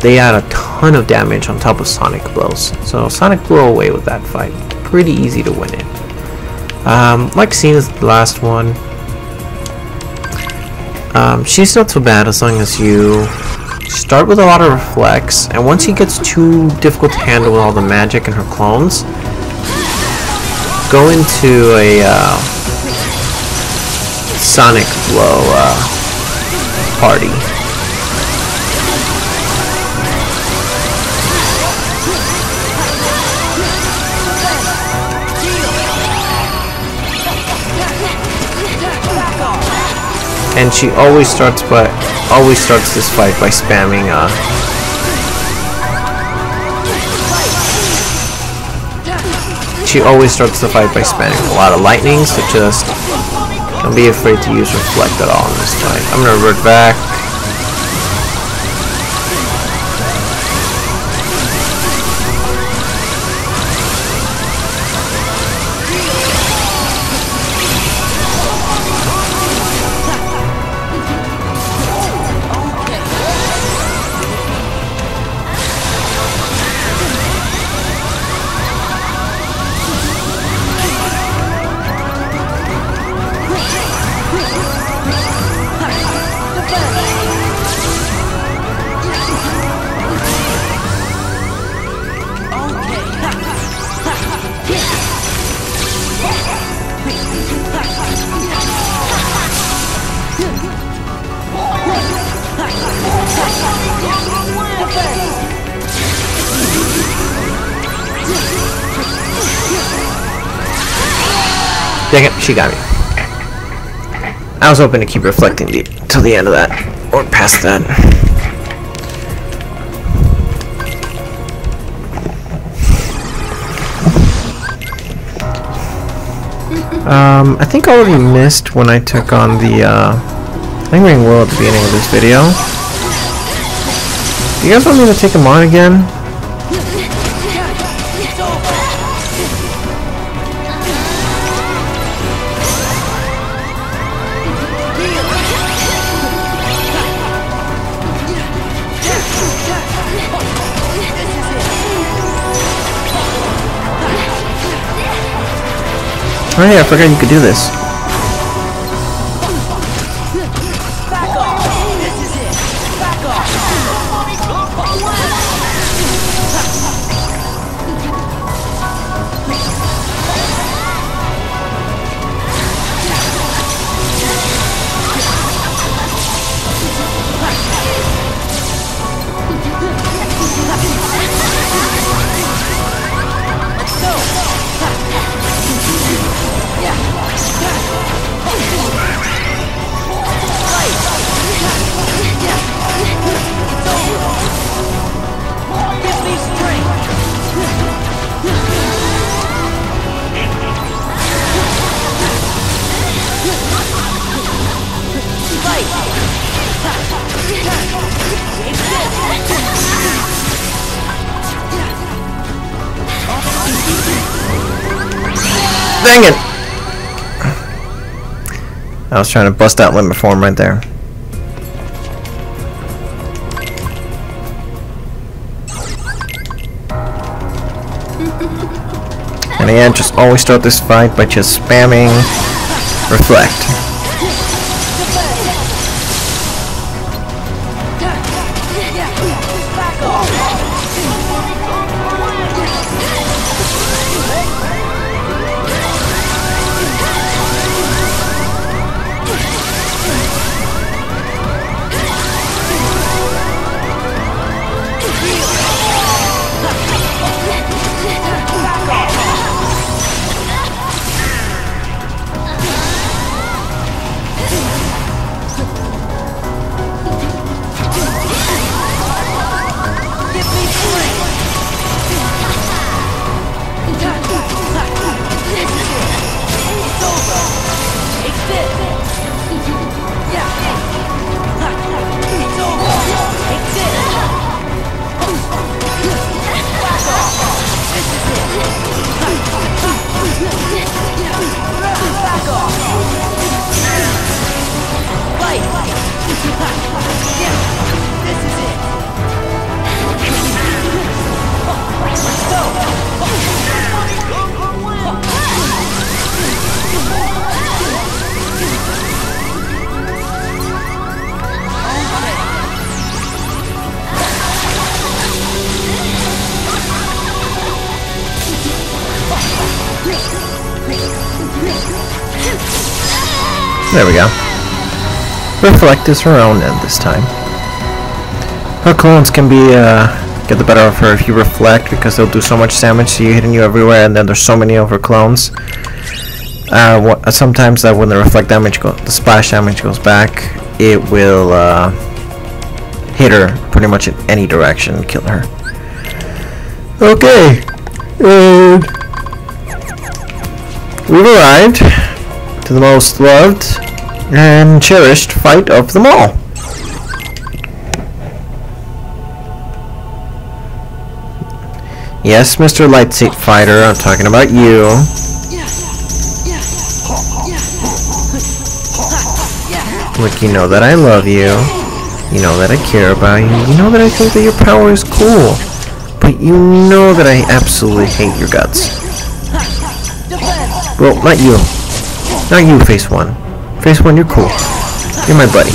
they add a ton of damage on top of sonic blows. So sonic blow away with that fight. Pretty easy to win it. Like Cena is the last one. She's not so bad as long as you start with a lot of reflex, and once he gets too difficult to handle with all the magic and her clones, go into a sonic blow party. And she always starts this fight by spamming she always starts the fight by spamming a lot of lightning, so just don't be afraid to use reflect at all in this fight. I'm gonna revert back. Dang it, she got me. I was hoping to keep reflecting till the end of that, or past that. I think I already missed when I took on the Lingering Will at the beginning of this video. Do you guys want me to take him on again? Oh yeah, I forgot you could do this. Dang it! I was trying to bust out limit form right there. And again, just always start this fight by just spamming reflect. There we go. Reflect is her own end this time. Her clones can be get the better of her if you reflect, because they'll do so much damage to you, hitting you everywhere, and then there's so many of her clones. Sometimes that when the reflect damage the splash damage goes back, it will hit her pretty much in any direction and kill her. Okay, we've arrived to the most loved and cherished fight of them all. Yes, Mr. Lightsaber Fighter, I'm talking about you. Look, you know that I love you. You know that I care about you. You know that I think that your power is cool. But you know that I absolutely hate your guts. Well, not you. Not you, Phase 1. Phase 1, you're cool. You're my buddy.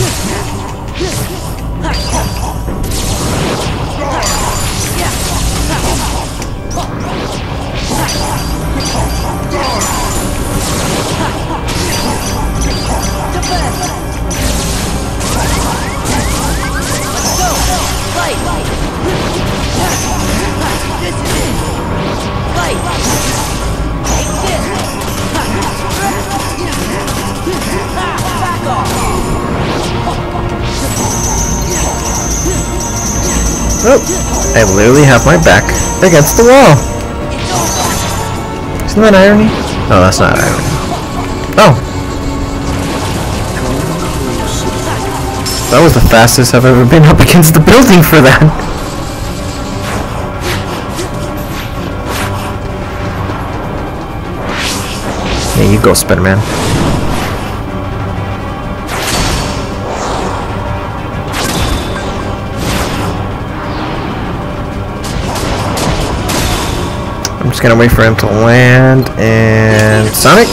Oh, I literally have my back against the wall. Isn't that irony? No, that's not irony. Oh. That was the fastest I've ever been up against the building for that. Yeah, you go, Spider-Man. I'm just gonna wait for him to land, and Sonic.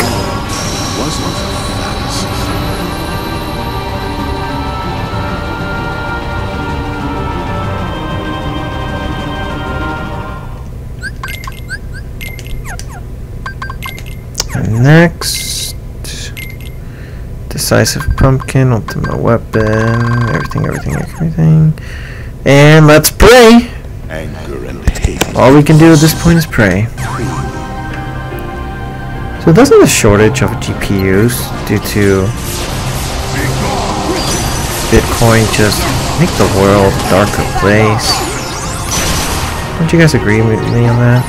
And next, decisive pumpkin, ultimate weapon, everything, and let's pray. Anger and hate. All we can do at this point is pray. So there's a shortage of GPUs due to Bitcoin just make the world a darker place. Don't you guys agree with me on that?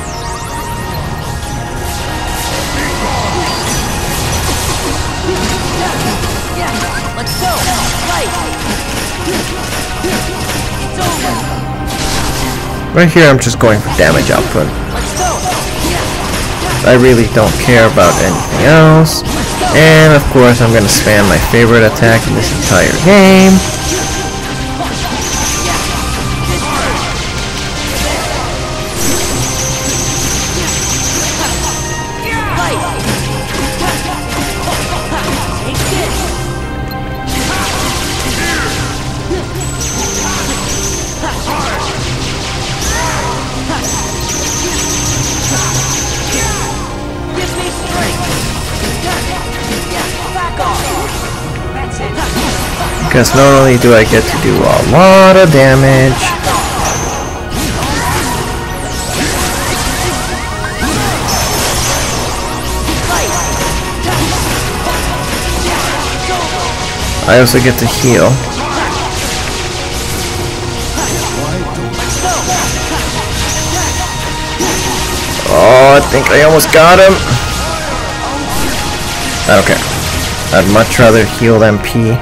Right here I'm just going for damage output. I really don't care about anything else. And of course I'm gonna spam my favorite attack in this entire game. Because not only do I get to do a lot of damage, I also get to heal. Oh, I think I almost got him. I don't care. I'd much rather heal than P.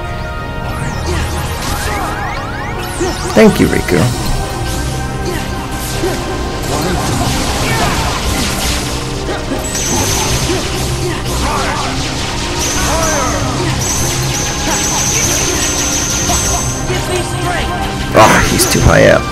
Thank you, Riku. Oh, he's too high up.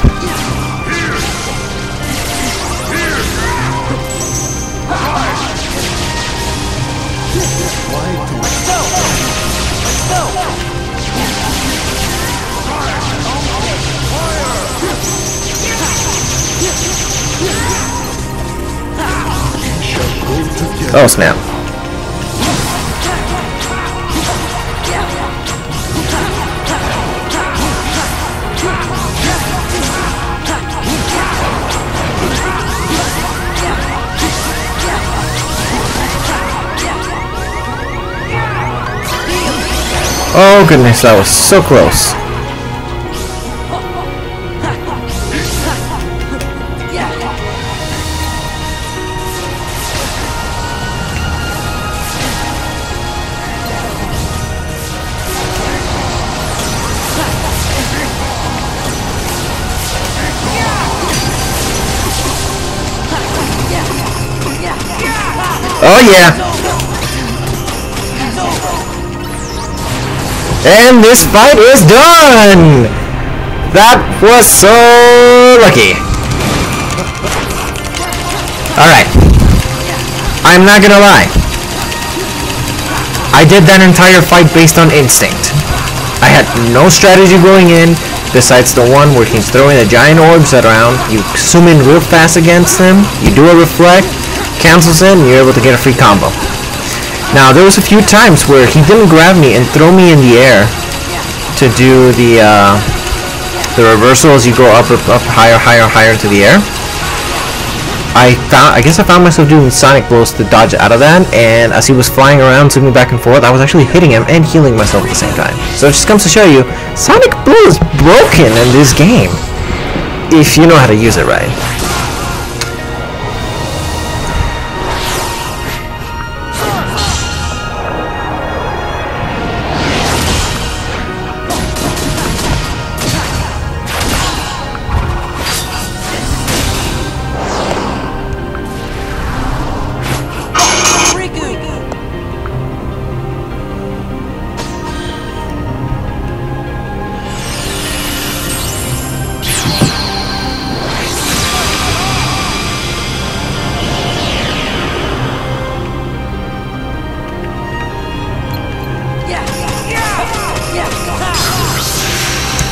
Oh snap. Oh goodness, that was so close. Oh yeah! And this fight is done! That was so lucky. Alright. I'm not gonna lie. I did that entire fight based on instinct. I had no strategy going in, besides the one where he's throwing the giant orbs around. You zoom in real fast against him, you do a reflect, cancels in, and you're able to get a free combo. Now there was a few times where he didn't grab me and throw me in the air to do the reversal as you go up higher into the air. I guess I found myself doing sonic blows to dodge out of that, and as he was flying around, zooming back and forth, I was actually hitting him and healing myself at the same time. So it just comes to show you, sonic blow is broken in this game if you know how to use it right.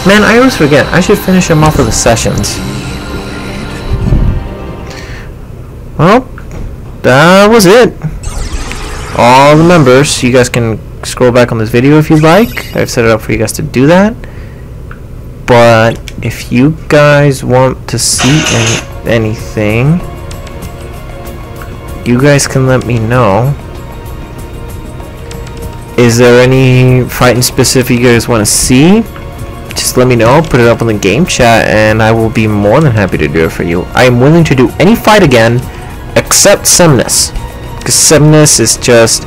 Man, I always forget. I should finish him off with the sessions. Well, that was it. All the members. You guys can scroll back on this video if you'd like. I've set it up for you guys to do that. But if you guys want to see anything, you guys can let me know. Is there any fighting specific you guys want to see? Just let me know, put it up in the game chat, and I will be more than happy to do it for you. I am willing to do any fight again, except Semnus. Because Semnus is just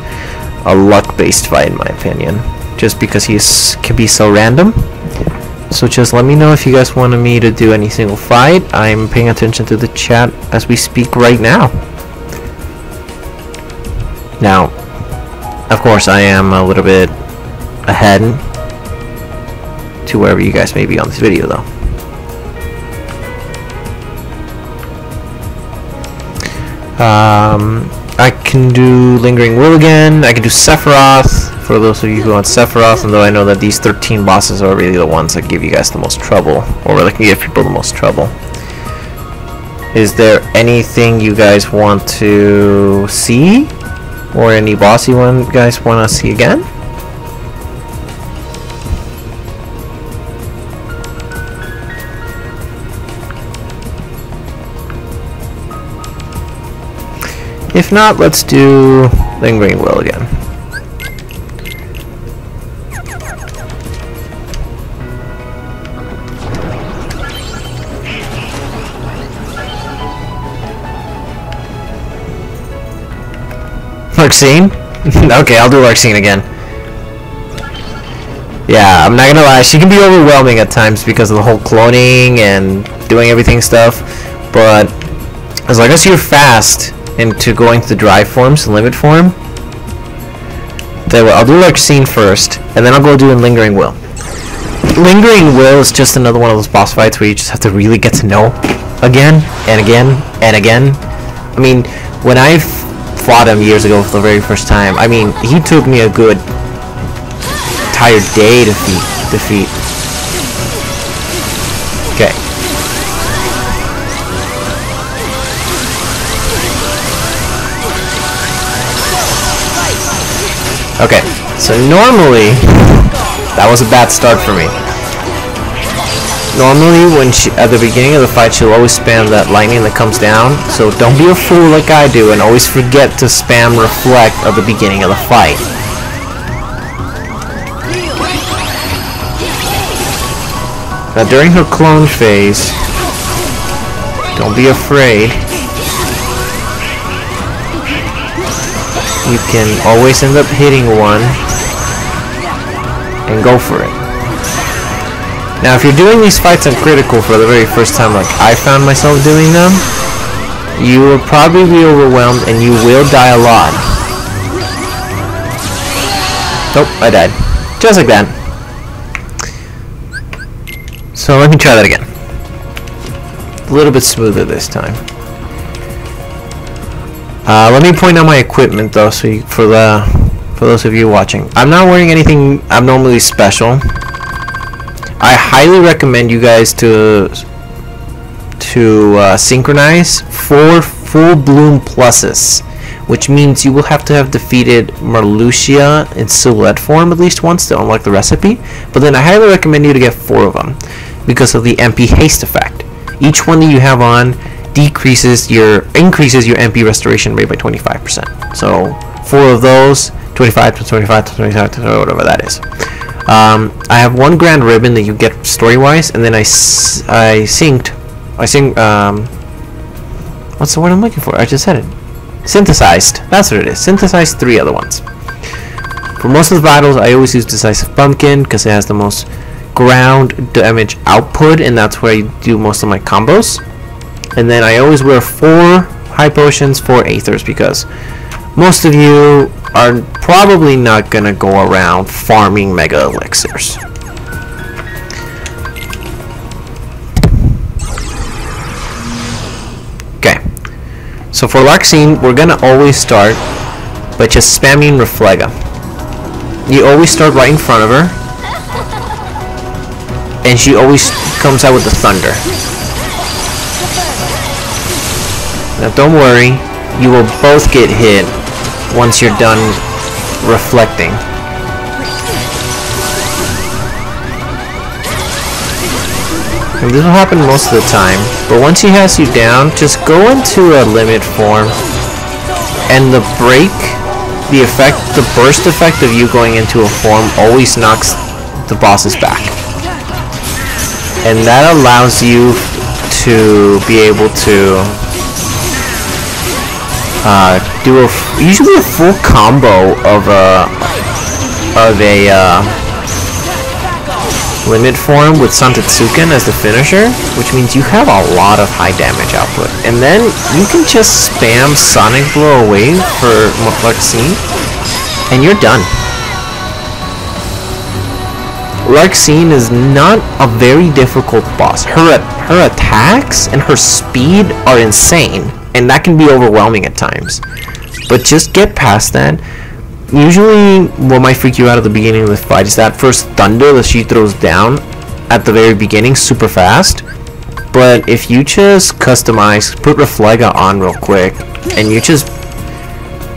a luck-based fight in my opinion. Just because he can be so random. So just let me know if you guys wanted me to do any single fight. I'm paying attention to the chat as we speak right now. Now, of course, I am a little bit ahead to wherever you guys may be on this video, though. I can do Lingering Will again. I can do Sephiroth, for those of you who want Sephiroth, and though I know that these 13 bosses are really the ones that give you guys the most trouble, or really can give people the most trouble. Is there anything you guys want to see? Or any boss you guys want to see again? If not, let's do Lingering Will again. Larxene? Okay, I'll do Larxene again. Yeah, I'm not gonna lie, she can be overwhelming at times because of the whole cloning and doing everything stuff, but as long as you're fast into going to the drive forms and limit form, I'll do Larxene first, and then I'll go do Lingering Will. Lingering Will is just another one of those boss fights where you just have to really get to know again and again and again. I mean, when I fought him years ago for the very first time, I mean, he took me a good entire day to defeat. Okay. Okay, so normally, that was a bad start for me. Normally, at the beginning of the fight, she'll always spam that lightning that comes down, so don't be a fool like I do and always forget to spam Reflect at the beginning of the fight. Now, during her clone phase, don't be afraid. You can always end up hitting one and go for it. Now, if you're doing these fights on critical for the very first time, like I found myself doing them, you will probably be overwhelmed and you will die a lot. Oh, I died. Just like that. So let me try that again. A little bit smoother this time. Let me point out my equipment though, so for those of you watching, I'm not wearing anything abnormally special. I highly recommend you guys to synchronize 4 full bloom pluses, which means you will have to have defeated Marluxia in silhouette form at least once to unlock the recipe. But then I highly recommend you to get 4 of them because of the MP haste effect. Each one that you have on increases your MP restoration rate by 25%. So 4 of those, 25 to 25 to 25 to whatever that is. I have 1 grand ribbon that you get story-wise, and then I synced. What's the word I'm looking for? I just said it. Synthesized. That's what it is. Synthesized 3 other ones. For most of the battles, I always use Decisive Pumpkin because it has the most ground damage output, and that's where I do most of my combos. And then I always wear 4 high potions, 4 aethers, because most of you are probably not gonna go around farming mega elixirs. Okay, so for Larxene, we're gonna always start by just spamming Reflega. You always start right in front of her, and she always comes out with the thunder. Now don't worry, you will both get hit once you're done reflecting. And this will happen most of the time, but once he has you down, just go into a limit form, and the burst effect of you going into a form always knocks the bosses back. And that allows you to be able to do usually a full combo of limit form with Santetsuken as the finisher, which means you have a lot of high damage output. And then you can just spam Sonic Blow away for Larxene, and you're done. Larxene is not a very difficult boss. Her attacks and her speed are insane, and that can be overwhelming at times. But just get past that. Usually what might freak you out at the beginning of the fight is that first thunder that she throws down at the very beginning super fast. But if you just customize, put Reflega on real quick, and you just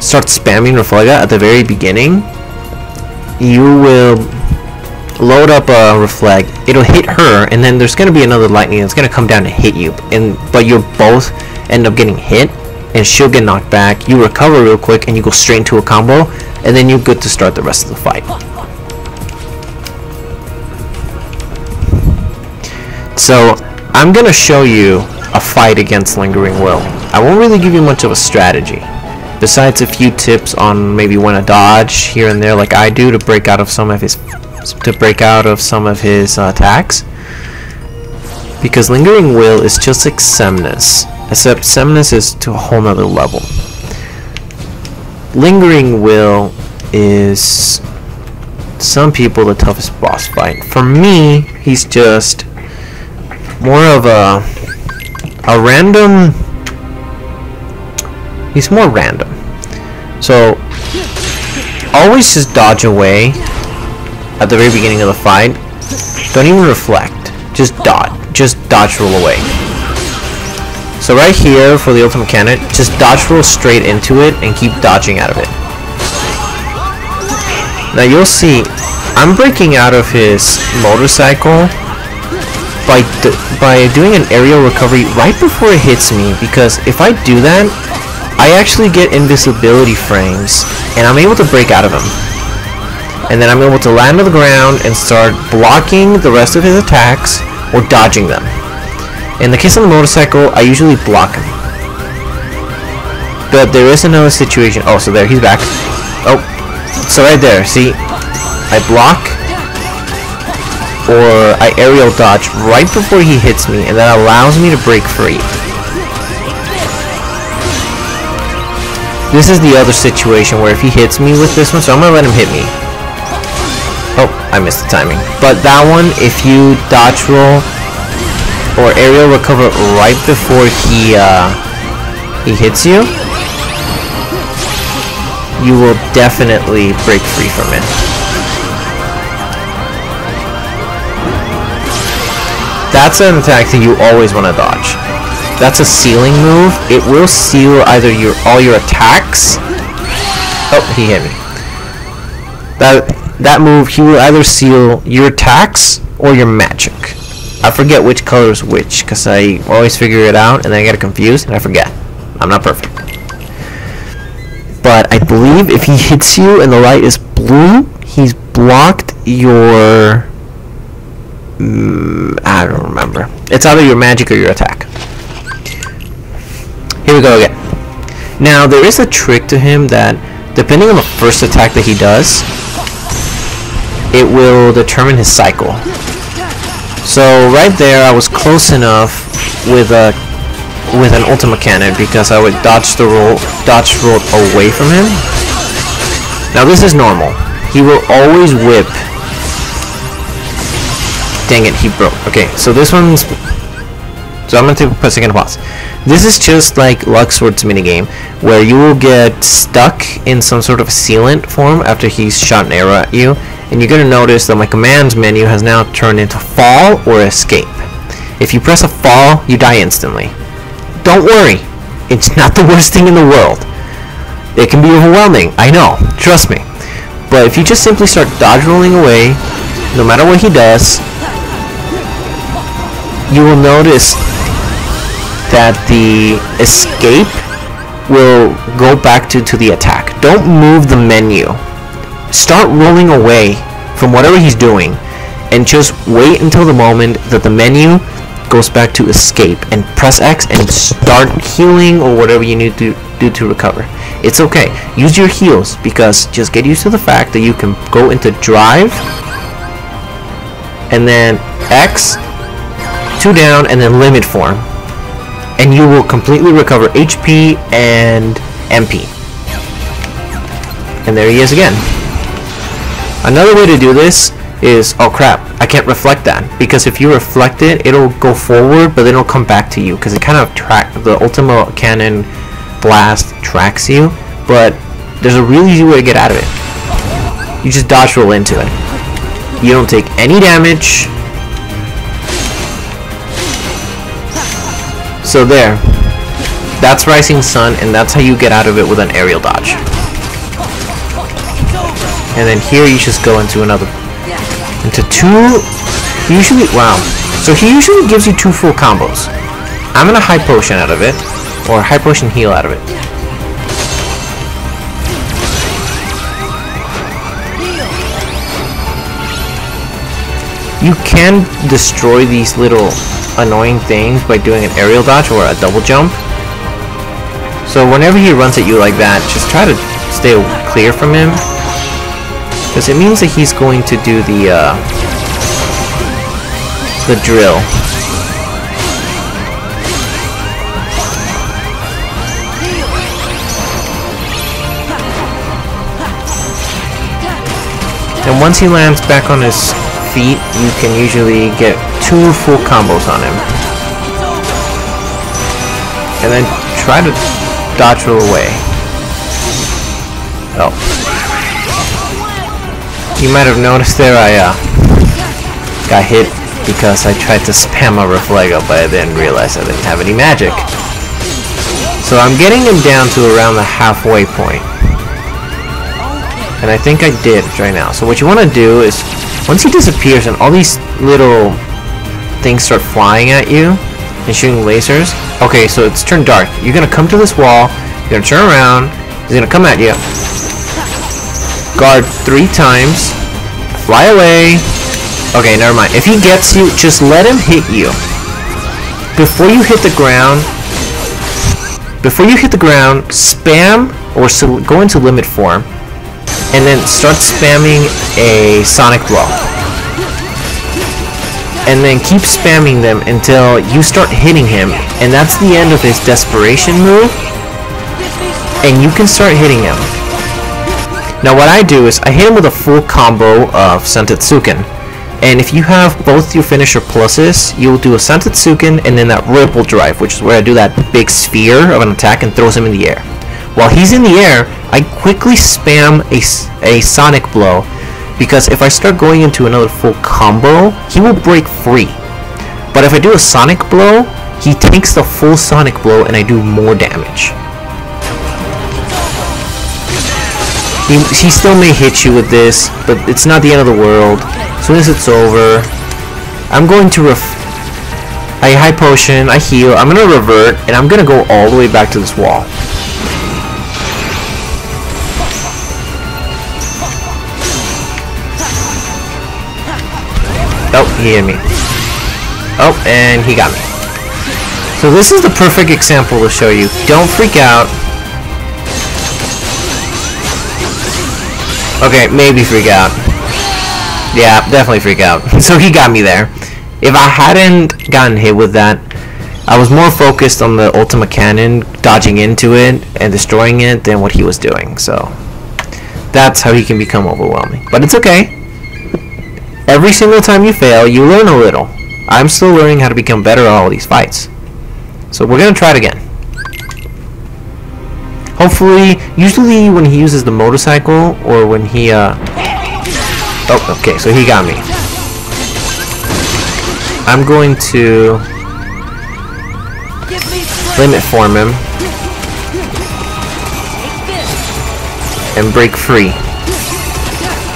start spamming Reflega at the very beginning, you will load up a Refleg, it'll hit her, and then there's going to be another lightning that's going to come down to hit you, but you'll both end up getting hit, and she'll get knocked back, you recover real quick, and you go straight into a combo, and then you're good to start the rest of the fight. So I'm going to show you a fight against Lingering Will. I won't really give you much of a strategy, besides a few tips on maybe when to dodge here and there like I do to break out of some of his attacks, because Lingering Will is just like Semnis, except Semnis is to a whole nother level. Lingering Will is some people the toughest boss fight. For me, he's just more of a random. He's more random. So always just dodge away at the very beginning of the fight. Don't even reflect. Just dodge. Just dodge roll away. So right here for the ultimate cannon, just dodge roll straight into it and keep dodging out of it. Now you'll see, I'm breaking out of his motorcycle by doing an aerial recovery right before it hits me, because if I do that, I actually get invisibility frames and I'm able to break out of him. And then I'm able to land on the ground and start blocking the rest of his attacks or dodging them. In the case of the motorcycle, I usually block him. But there is another situation. Oh, so there, he's back. Oh, so right there, see? I block or I aerial dodge right before he hits me, and that allows me to break free. This is the other situation where if he hits me with this one, so I'm gonna let him hit me. Oh, I missed the timing. But that one, if you dodge roll or aerial recover right before he hits you, you will definitely break free from it. That's an attack that you always want to dodge. That's a sealing move. It will seal either all your attacks. Oh, he hit me. That move, he will either seal your attacks or your magic. I forget which color is which, because I always figure it out and then I get confused and I forget. I'm not perfect. But I believe if he hits you and the light is blue, he's blocked your... I don't remember. It's either your magic or your attack. Here we go again. Now, there is a trick to him that, depending on the first attack that he does, it will determine his cycle. So right there, I was close enough with an ultimate cannon because I would dodge roll away from him. Now this is normal. He will always whip. Dang it, he broke. Okay, so this one's. So I'm gonna put a second pause. This is just like Luxord's minigame, where you will get stuck in some sort of sealant form after he's shot an arrow at you. And you're going to notice that my commands menu has now turned into fall or escape. If you press a fall, you die instantly. Don't worry, it's not the worst thing in the world. It can be overwhelming, I know, trust me. But if you just simply start dodge rolling away, no matter what he does, you will notice that the escape will go back to the attack. Don't move the menu. Start rolling away from whatever he's doing and just wait until the moment that the menu goes back to escape and press X and start healing or whatever you need to do to recover. It's okay. Use your heals, because just get used to the fact that you can go into drive and then X, 2 down, and then limit form. And you will completely recover HP and MP. And there he is again. Another way to do this is, oh crap, I can't reflect that, because if you reflect it, it'll go forward, but then it'll come back to you, because it kind of the Ultima Cannon blast tracks you, but there's a really easy way to get out of it. You just dodge roll into it. You don't take any damage. So there. That's Rising Sun, and that's how you get out of it with an aerial dodge. And then here you just go into into 2, usually, wow. So he usually gives you 2 full combos. I'm gonna high potion out of it, or high potion heal out of it. You can destroy these little annoying things by doing an aerial dodge or a double jump. So whenever he runs at you like that, just try to stay clear from him, because it means that he's going to do the drill. And once he lands back on his feet, you can usually get 2 full combos on him. And then try to dodge roll away. Oh. You might have noticed there I got hit because I tried to spam a Reflego, but I didn't realize I didn't have any magic. So I'm getting him down to around the halfway point. And I think I did right now. So what you want to do is, once he disappears and all these little things start flying at you and shooting lasers, okay, so it's turned dark. You're gonna come to this wall, you're gonna turn around, he's gonna come at you, guard 3 times, fly away. Okay, never mind. If he gets you, just let him hit you. Before you hit the ground, spam or go into limit form, and then start spamming a Sonic Blow. And then keep spamming them until you start hitting him, and that's the end of his desperation move, and you can start hitting him. Now what I do is I hit him with a full combo of Sentetsuken, and if you have both your finisher pluses, you'll do a Sentetsuken and then that Ripple Drive, which is where I do that big sphere of an attack and throws him in the air. While he's in the air, I quickly spam a Sonic Blow, because if I start going into another full combo, he will break free. But if I do a Sonic Blow, he takes the full Sonic Blow and I do more damage. He still may hit you with this, but it's not the end of the world. As soon as it's over, I'm going to I high potion, I heal, I'm going to revert, and I'm going to go all the way back to this wall. Oh, he hit me. Oh, and he got me. So this is the perfect example to show you. Don't freak out. Okay, maybe freak out. Yeah, definitely freak out. So he got me there. If I hadn't gotten hit with that, I was more focused on the Ultima Cannon, dodging into it and destroying it, than what he was doing. So that's how he can become overwhelming. But it's okay. Every single time you fail, you learn a little. I'm still learning how to become better at all these fights. So we're going to try it again. Hopefully, usually when he uses the motorcycle, or when he, oh, okay, so he got me. I'm going to limit form him and break free.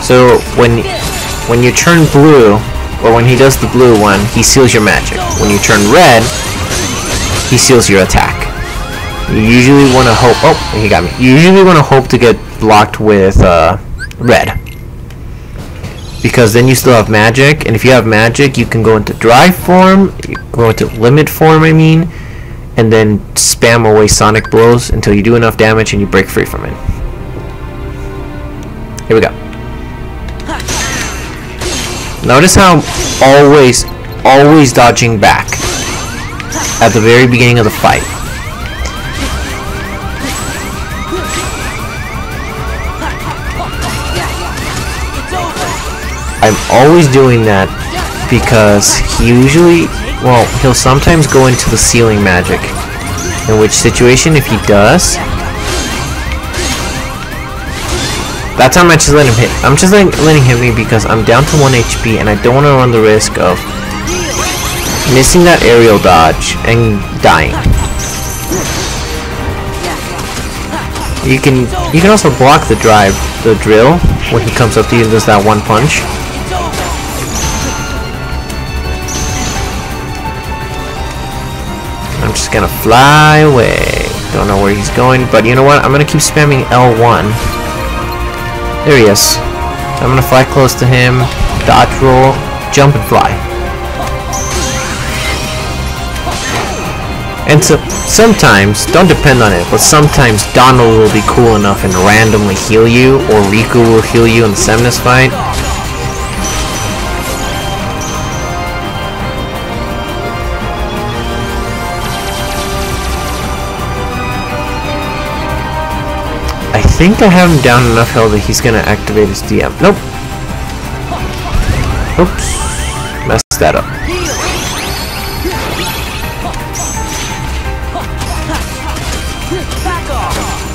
So when you turn blue, or when he does the blue one, he seals your magic. When you turn red, he seals your attack. You usually want to hope, oh, he got me. You usually want to hope to get blocked with red, because then you still have magic, and if you have magic, you can go into drive form, you go into limit form, I mean, and then spam away Sonic Blows until you do enough damage and you break free from it. Here we go. Notice how I'm always dodging back at the very beginning of the fight. I'm always doing that because he'll sometimes go into the ceiling magic. In which situation, if he does, that time I just let him hit. I'm just letting him hit me because I'm down to 1 HP and I don't want to run the risk of missing that aerial dodge and dying. You can also block the drill when he comes up to you and does that one punch. I'm just gonna fly away. Don't know where he's going, but you know what? I'm gonna keep spamming L1. There he is. I'm gonna fly close to him, dodge roll, jump and fly. And so sometimes, don't depend on it, but sometimes Donald will be cool enough and randomly heal you, or Riku will heal you in the Semnis fight. I think I have him down enough health that he's gonna activate his DM. Nope. Oops. Messed that up.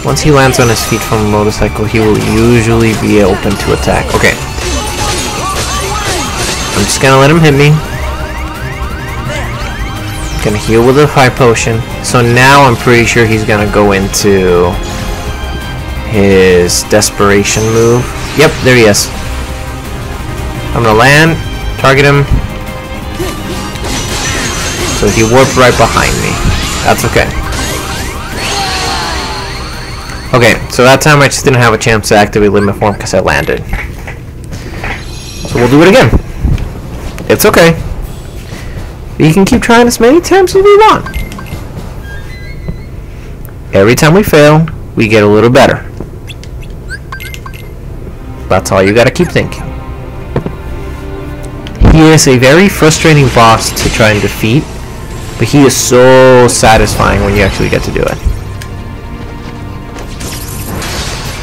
Once he lands on his feet from a motorcycle, he will usually be open to attack. Okay. I'm just gonna let him hit me. Gonna heal with a fire potion. So now I'm pretty sure he's gonna go into his desperation move. Yep, there he is. I'm gonna land, target him. So he warped right behind me. That's okay. Okay, so that time I just didn't have a chance to activate limit form because I landed. So we'll do it again. It's okay. We can keep trying as many times as we want. Every time we fail, we get a little better. That's all you gotta keep thinking. He is a very frustrating boss to try and defeat, but he is so satisfying when you actually get to do it.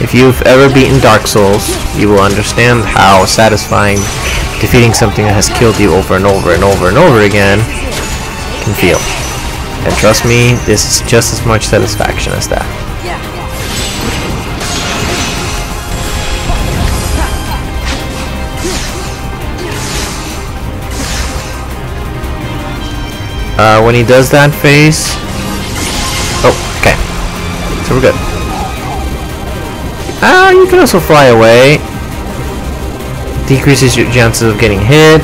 If you've ever beaten Dark Souls, you will understand how satisfying defeating something that has killed you over and over and over and over again can feel. And trust me, this is just as much satisfaction as that. When he does that phase... Oh, okay. So we're good. You can also fly away. Decreases your chances of getting hit.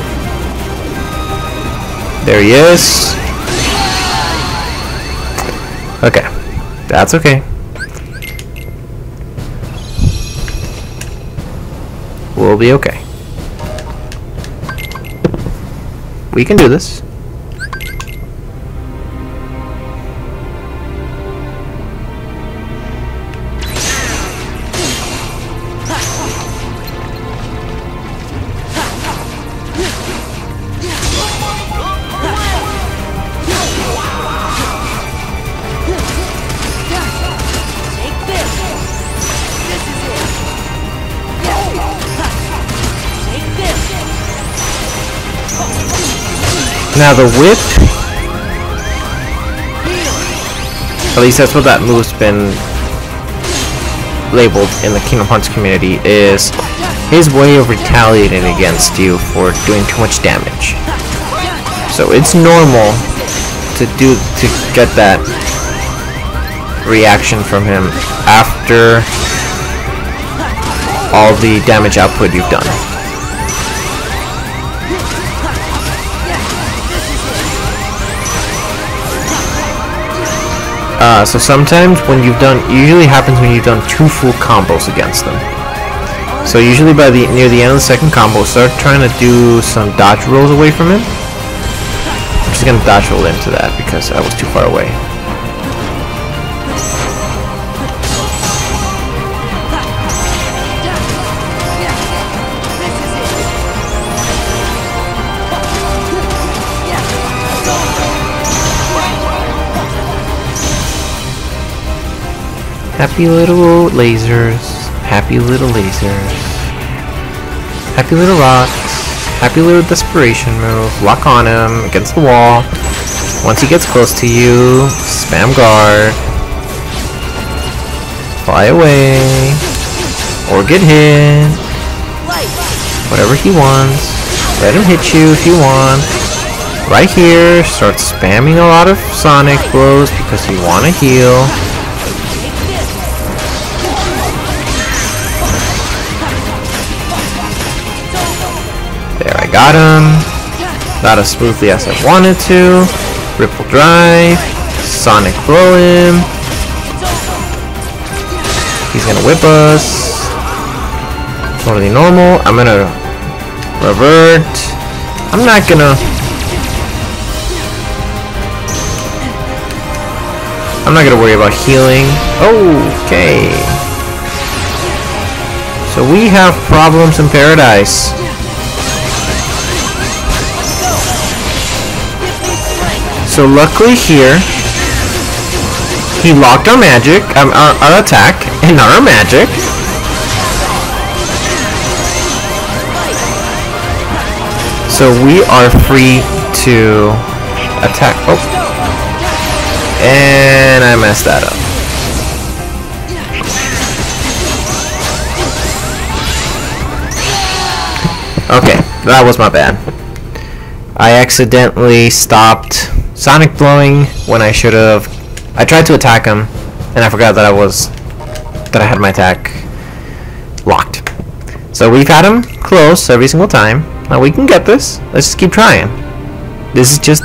There he is. Okay. That's okay. We'll be okay. We can do this. Now the whip, at least that's what that move's been labeled in the Kingdom Hearts community, is his way of retaliating against you for doing too much damage. So it's normal to get that reaction from him after all the damage output you've done. So sometimes when you've done, usually happens when you've done 2 full combos against them. So usually by near the end of the second combo, start trying to do some dodge rolls away from him. I'm just gonna dodge roll into that because I was too far away. Happy little lasers. Happy little lasers. Happy little rocks. Happy little desperation move. Lock on him against the wall. Once he gets close to you, spam guard. Fly away. Or get hit. Whatever he wants. Let him hit you if you want. Right here, start spamming a lot of sonic blows because you want to heal. There, I got him. Not as smoothly as I wanted to. Ripple drive. Sonic blow him. He's gonna whip us. Totally normal. I'm gonna revert. I'm not gonna worry about healing. Okay. So we have problems in paradise. So luckily here, he locked our magic, our attack, and our magic. So we are free to attack. Oh. And I messed that up. Okay, that was my bad. I accidentally stopped sonic blowing when I should have. I tried to attack him, and I forgot that I had my attack locked. So we've had him close every single time. Now we can get this. Let's just keep trying. This is just...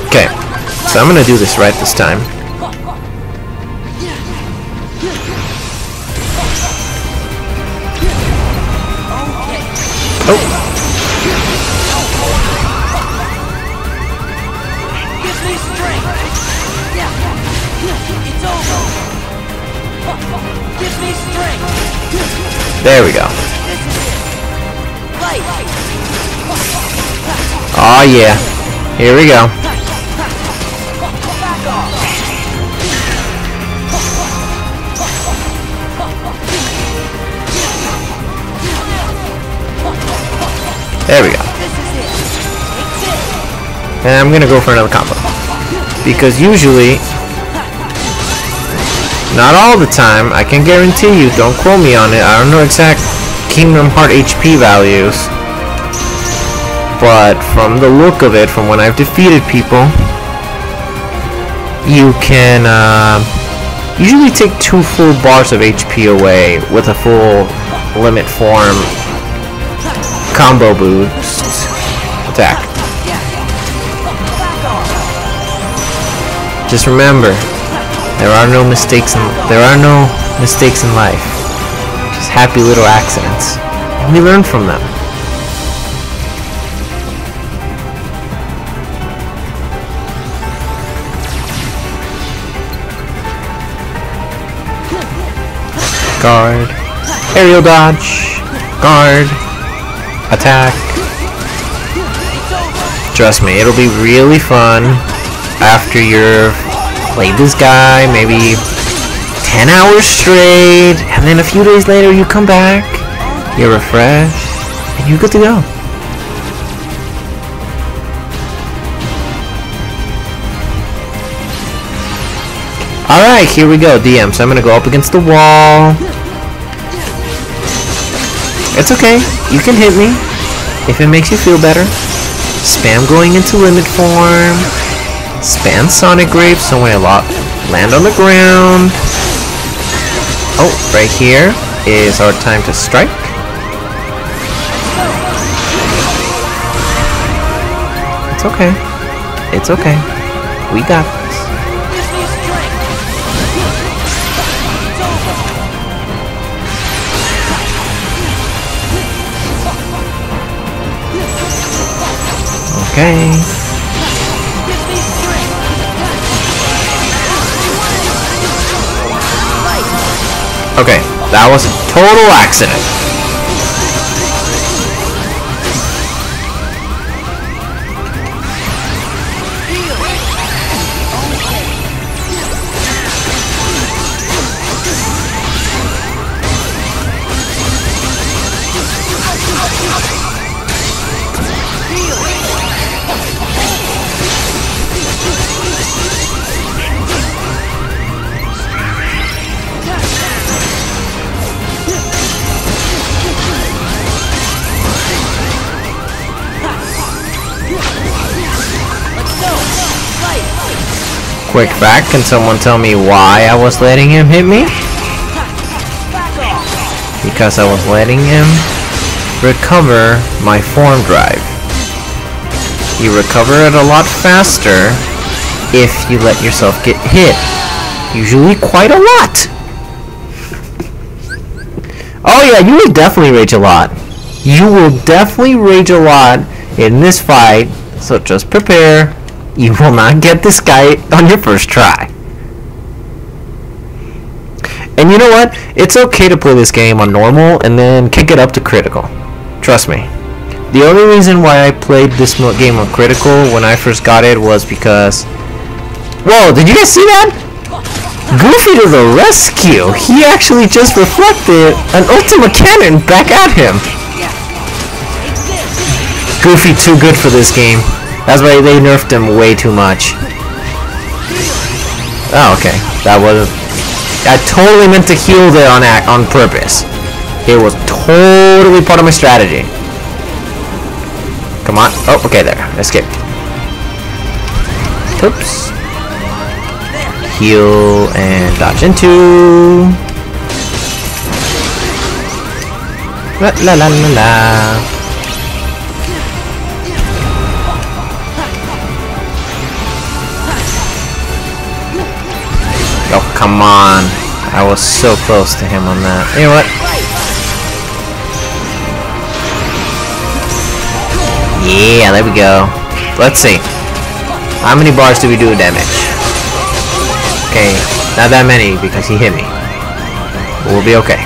Okay, so I'm gonna do this right this time. Oh! There we go. Oh yeah. Here we go. There we go. And I'm gonna go for another combo. Because usually, not all the time, I can guarantee you, don't quote me on it, I don't know exact Kingdom Heart HP values. But from the look of it, from when I've defeated people, you can usually take 2 full bars of HP away with a full limit form combo boost attack. Just remember, there are no mistakes in life. Just happy little accidents. And we learn from them. Guard. Aerial dodge. Guard. Attack. Trust me, it'll be really fun after you've played this guy maybe 10 hours straight, and then a few days later you come back, you're refreshed, and you're good to go. Alright, here we go, DM. So I'm gonna go up against the wall. It's okay, you can hit me if it makes you feel better. Spam going into limit form. Spam Sonic Grape so when I land on the ground. Oh, right here is our time to strike. It's okay. It's okay. We got this. Okay. Okay, that was a total accident. Quick fact, can someone tell me why I was letting him hit me? Because I was letting him recover my form drive. You recover it a lot faster if you let yourself get hit. Usually quite a lot. Oh yeah, you will definitely rage a lot. You will definitely rage a lot in this fight, so just prepare. You will not get this guy on your first try. And you know what? It's okay to play this game on normal and then kick it up to critical. Trust me. The only reason why I played this game on critical when I first got it was because... Whoa, did you guys see that? Goofy to the rescue! He actually just reflected an Ultima Cannon back at him! Goofy too good for this game. That's why they nerfed him way too much. Oh, okay. That was... I totally meant to heal there on purpose. It was totally part of my strategy. Come on. Oh, okay, there. Escape. Oops. Heal and dodge into. La la la la la. Oh, come on. I was so close to him on that. You know what? Yeah, there we go. Let's see. How many bars do we do damage? Okay, not that many because he hit me. We'll be okay.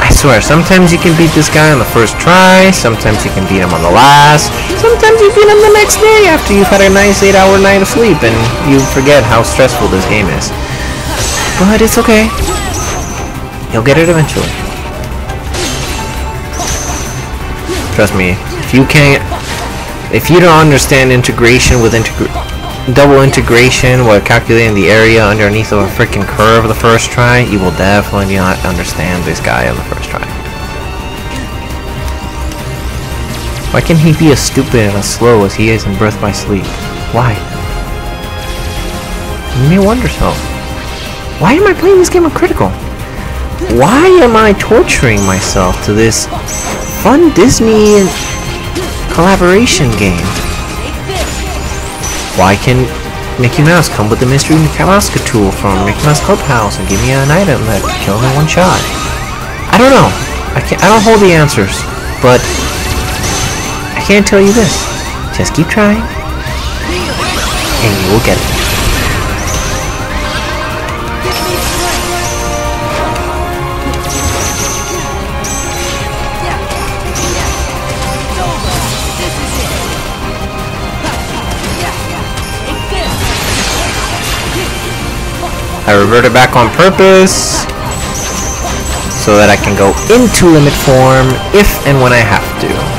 I swear, sometimes you can beat this guy on the first try, sometimes you can beat him on the last, sometimes you beat him the next day after you've had a nice 8-hour night of sleep and you forget how stressful this game is. But it's okay. You'll get it eventually. Trust me, if you don't understand integration with double integration while calculating the area underneath of a freaking curve the first try, you will definitely not understand this guy on the first try. Why can he be as stupid and as slow as he is in Birth by Sleep? Why? You may wonder so. Why am I playing this game on critical? Why am I torturing myself to this fun Disney collaboration game? Why can Mickey Mouse come with the mystery Kamaska tool from Mickey Mouse Clubhouse and give me an item that can kill him in one shot? I don't know. I don't hold the answers, but I can tell you this: just keep trying, and you will get it. I reverted back on purpose so that I can go into limit form if and when I have to.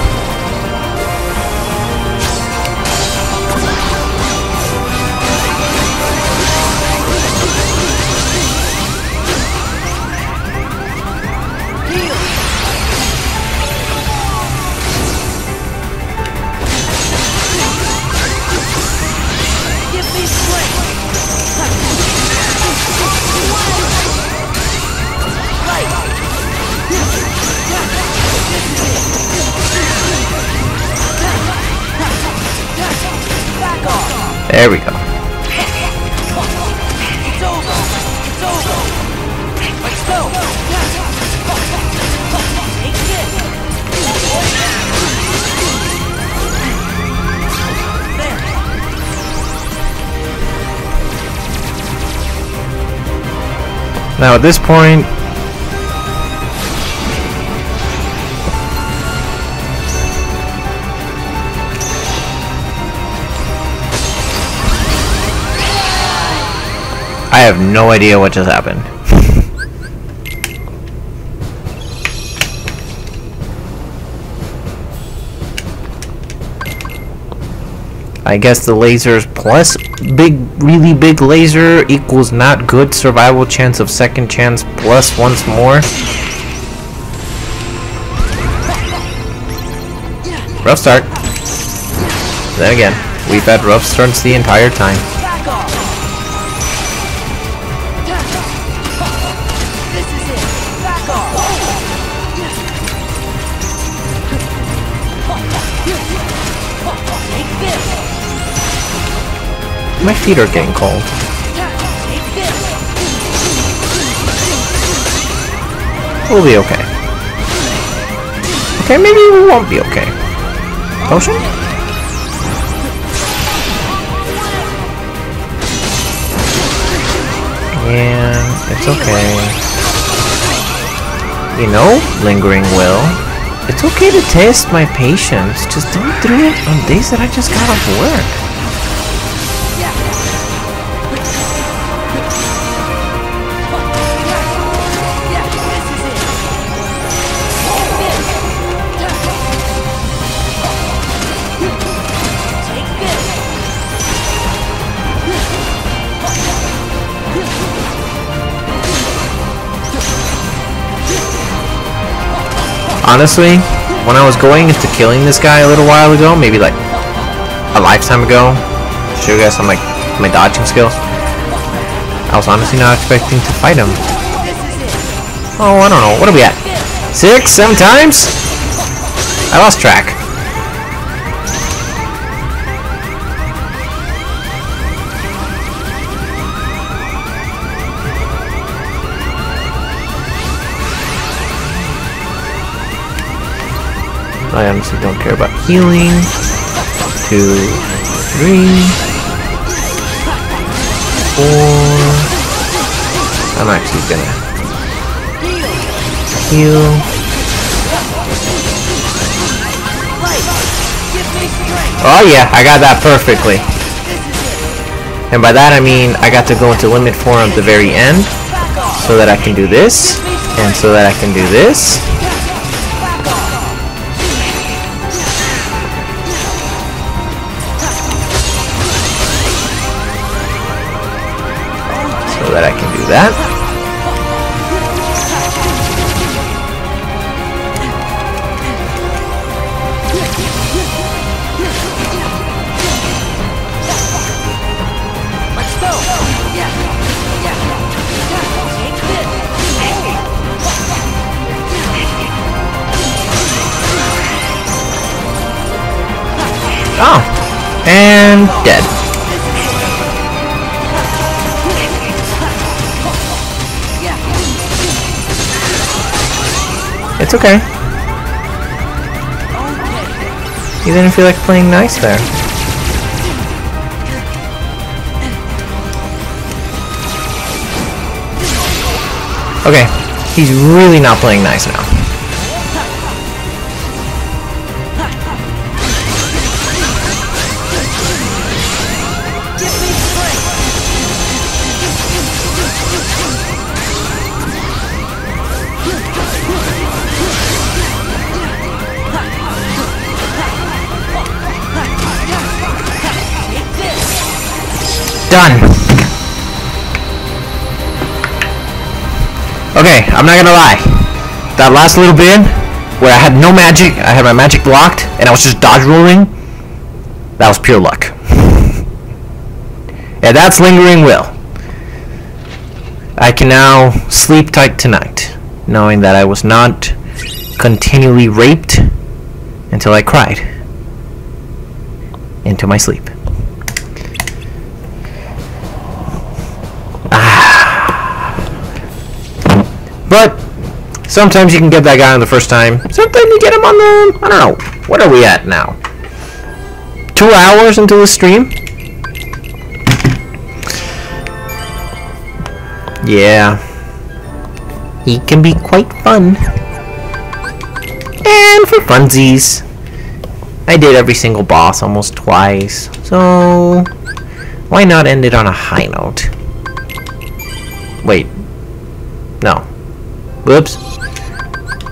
There we go. It's over. It's over. Let's go. Take this. Now at this point, I have no idea what just happened. I guess the lasers plus really big laser equals not good survival chance of second chance plus once more. Rough start. Then again, we've had rough starts the entire time. Back off. This is it. Back off. Take this. My feet are getting cold. Take this. We'll be okay. Okay, maybe we won't be okay. Potion? Yeah, it's okay. You know, Lingering Will, it's okay to test my patience. Just don't do it on days that I just got off work. Honestly, when I was going into killing this guy a little while ago, maybe like a lifetime ago, to show you guys some like my dodging skills, I was honestly not expecting to fight him. Oh, I don't know. What are we at? 6, 7 times? I lost track. I honestly don't care about healing. 2, 3, 4. I'm actually gonna heal. Oh yeah, I got that perfectly. And by that I mean I got to go into limit form at the very end, so that I can do this, and so that I can do this. So that I can do that. Let's go. Oh, and dead. It's okay. You didn't feel like playing nice there. Okay, he's really not playing nice now. Done. Okay, I'm not gonna lie. That last little bit where I had no magic, I had my magic blocked, and I was just dodge rolling, that was pure luck. Yeah, that's Lingering Will. I can now sleep tight tonight, knowing that I was not continually raped until I cried into my sleep. But sometimes you can get that guy on the first time. Sometimes you get him on the, I don't know. What are we at now? 2 hours into the stream? Yeah. He can be quite fun. And for funsies, I did every single boss almost twice. So why not end it on a high note? Wait. No. Whoops.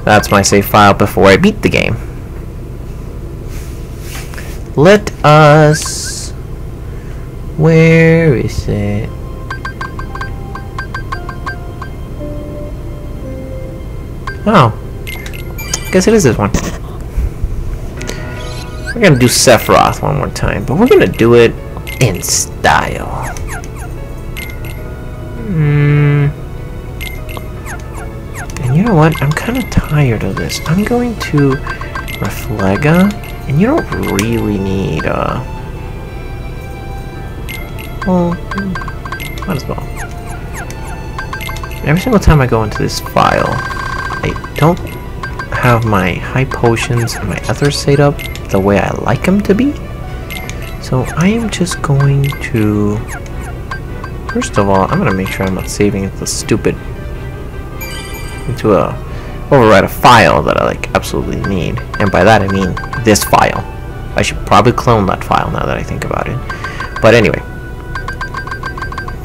That's my save file before I beat the game. Let us... Where is it? Oh. Guess it is this one. We're gonna do Sephiroth one more time, but we're gonna do it in style. And you know what? I'm kind of tired of this. I'm going to Reflega, and you don't really need well, might as well. Every single time I go into this file, I don't have my high potions and my others set up the way I like them to be. So I am just going to, first of all, I'm going to make sure I'm not saving the stupid into overwrite a file that I like absolutely need. And by that I mean this file. I should probably clone that file now that I think about it. But anyway.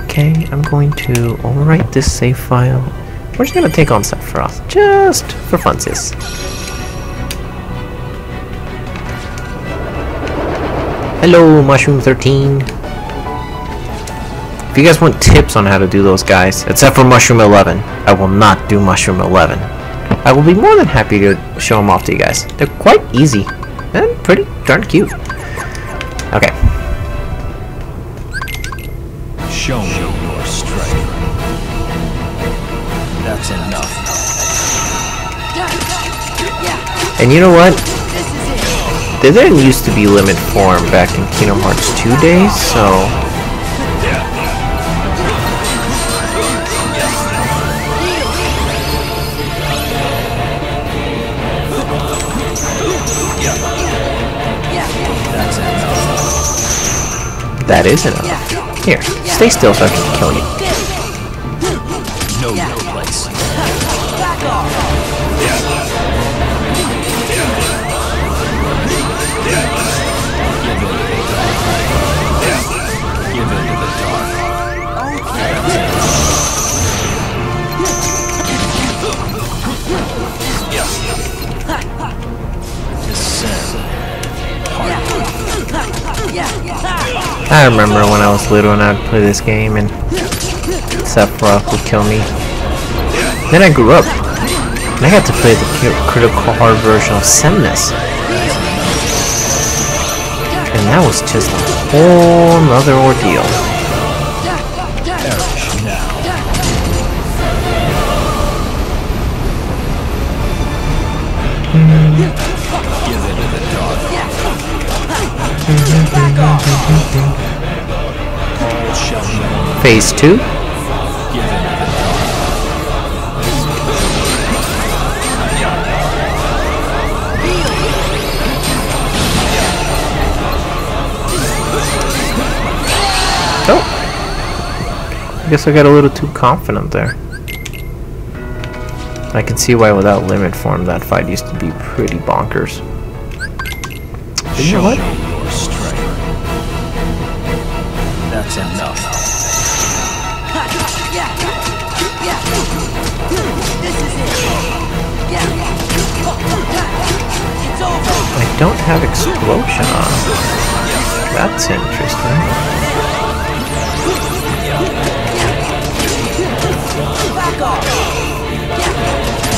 Okay, I'm going to overwrite this save file. We're just going to take on Sephiroth, just for funsies. Hello, Mushroom 13. If you guys want tips on how to do those guys, except for Mushroom 11, I will not do Mushroom 11. I will be more than happy to show them off to you guys. They're quite easy and pretty darn cute. Okay. Show me your strength. That's enough. And you know what? There didn't used to be limit form back in Kingdom Hearts 2 days, so... That is enough. Here, stay still so I can kill you. Know your place. Give in to the dark. I remember when I was little and I'd play this game and Sephiroth would kill me. Then I grew up and I got to play the critical hard version of Semnis. And that was just a whole nother ordeal. Phase 2. Oh, I guess I got a little too confident there. I can see why without limit form that fight used to be pretty bonkers. But you know what? That's enough. I don't have explosion on. That's interesting.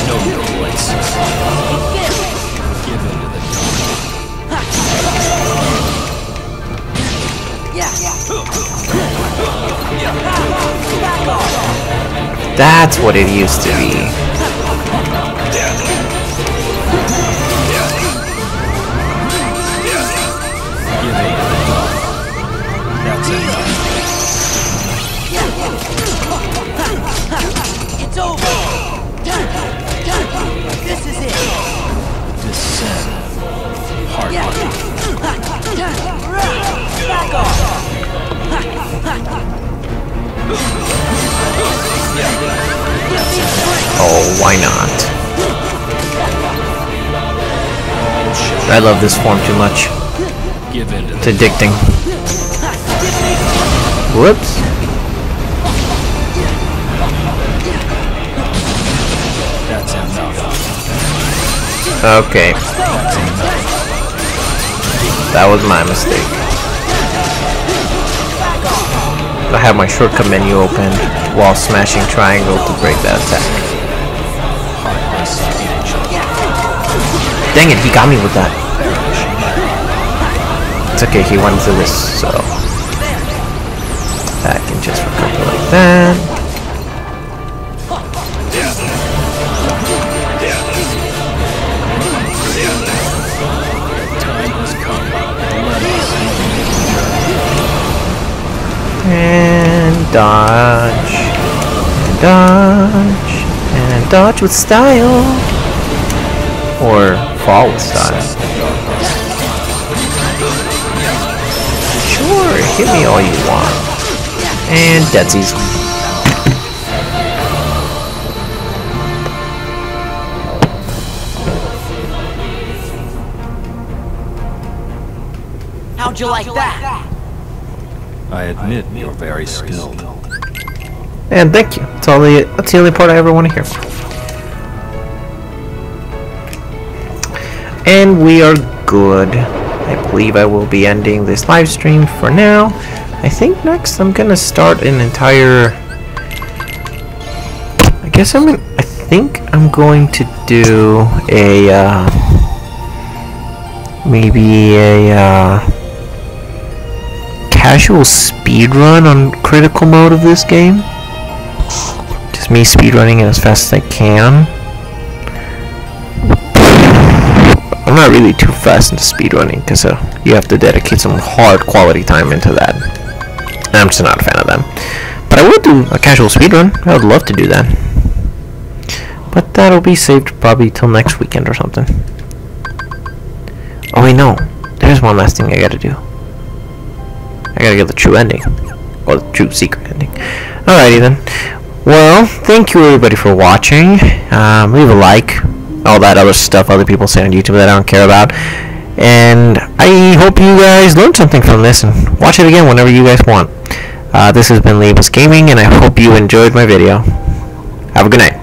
Know your place. Give in to the That's what it used to be. It's over. This is it. Descend. Hard back off. Oh, why not? I love this form too much. It's addicting. Whoops. Okay. That was my mistake. I have my shortcut menu open while smashing triangle to break that attack. Dang it, he got me with that. It's okay, he went to this, so I can just recover like that. And dodge, and dodge, and dodge with style, or fall with style. Sure, hit me all you want. And deadsies. How'd you like that? I admit you're very skilled. And thank you. That's the only part I ever want to hear. And we are good. I believe I will be ending this live stream for now. I think next I'm gonna start an entire. I think I'm going to do a maybe a casual speed run on critical mode of this game. Just me speedrunning it as fast as I can. I'm not really too fast into speedrunning because you have to dedicate some hard quality time into that. I'm just not a fan of them. But I would do a casual speedrun. I would love to do that. But that'll be saved probably till next weekend or something. Oh wait, no. There's one last thing I gotta do. I gotta get the true ending. Or the true secret ending. Alrighty then. Well, thank you everybody for watching. Leave a like. All that other stuff other people say on YouTube that I don't care about. And I hope you guys learned something from this and watch it again whenever you guys want. This has been Libas Gaming, and I hope you enjoyed my video. Have a good night.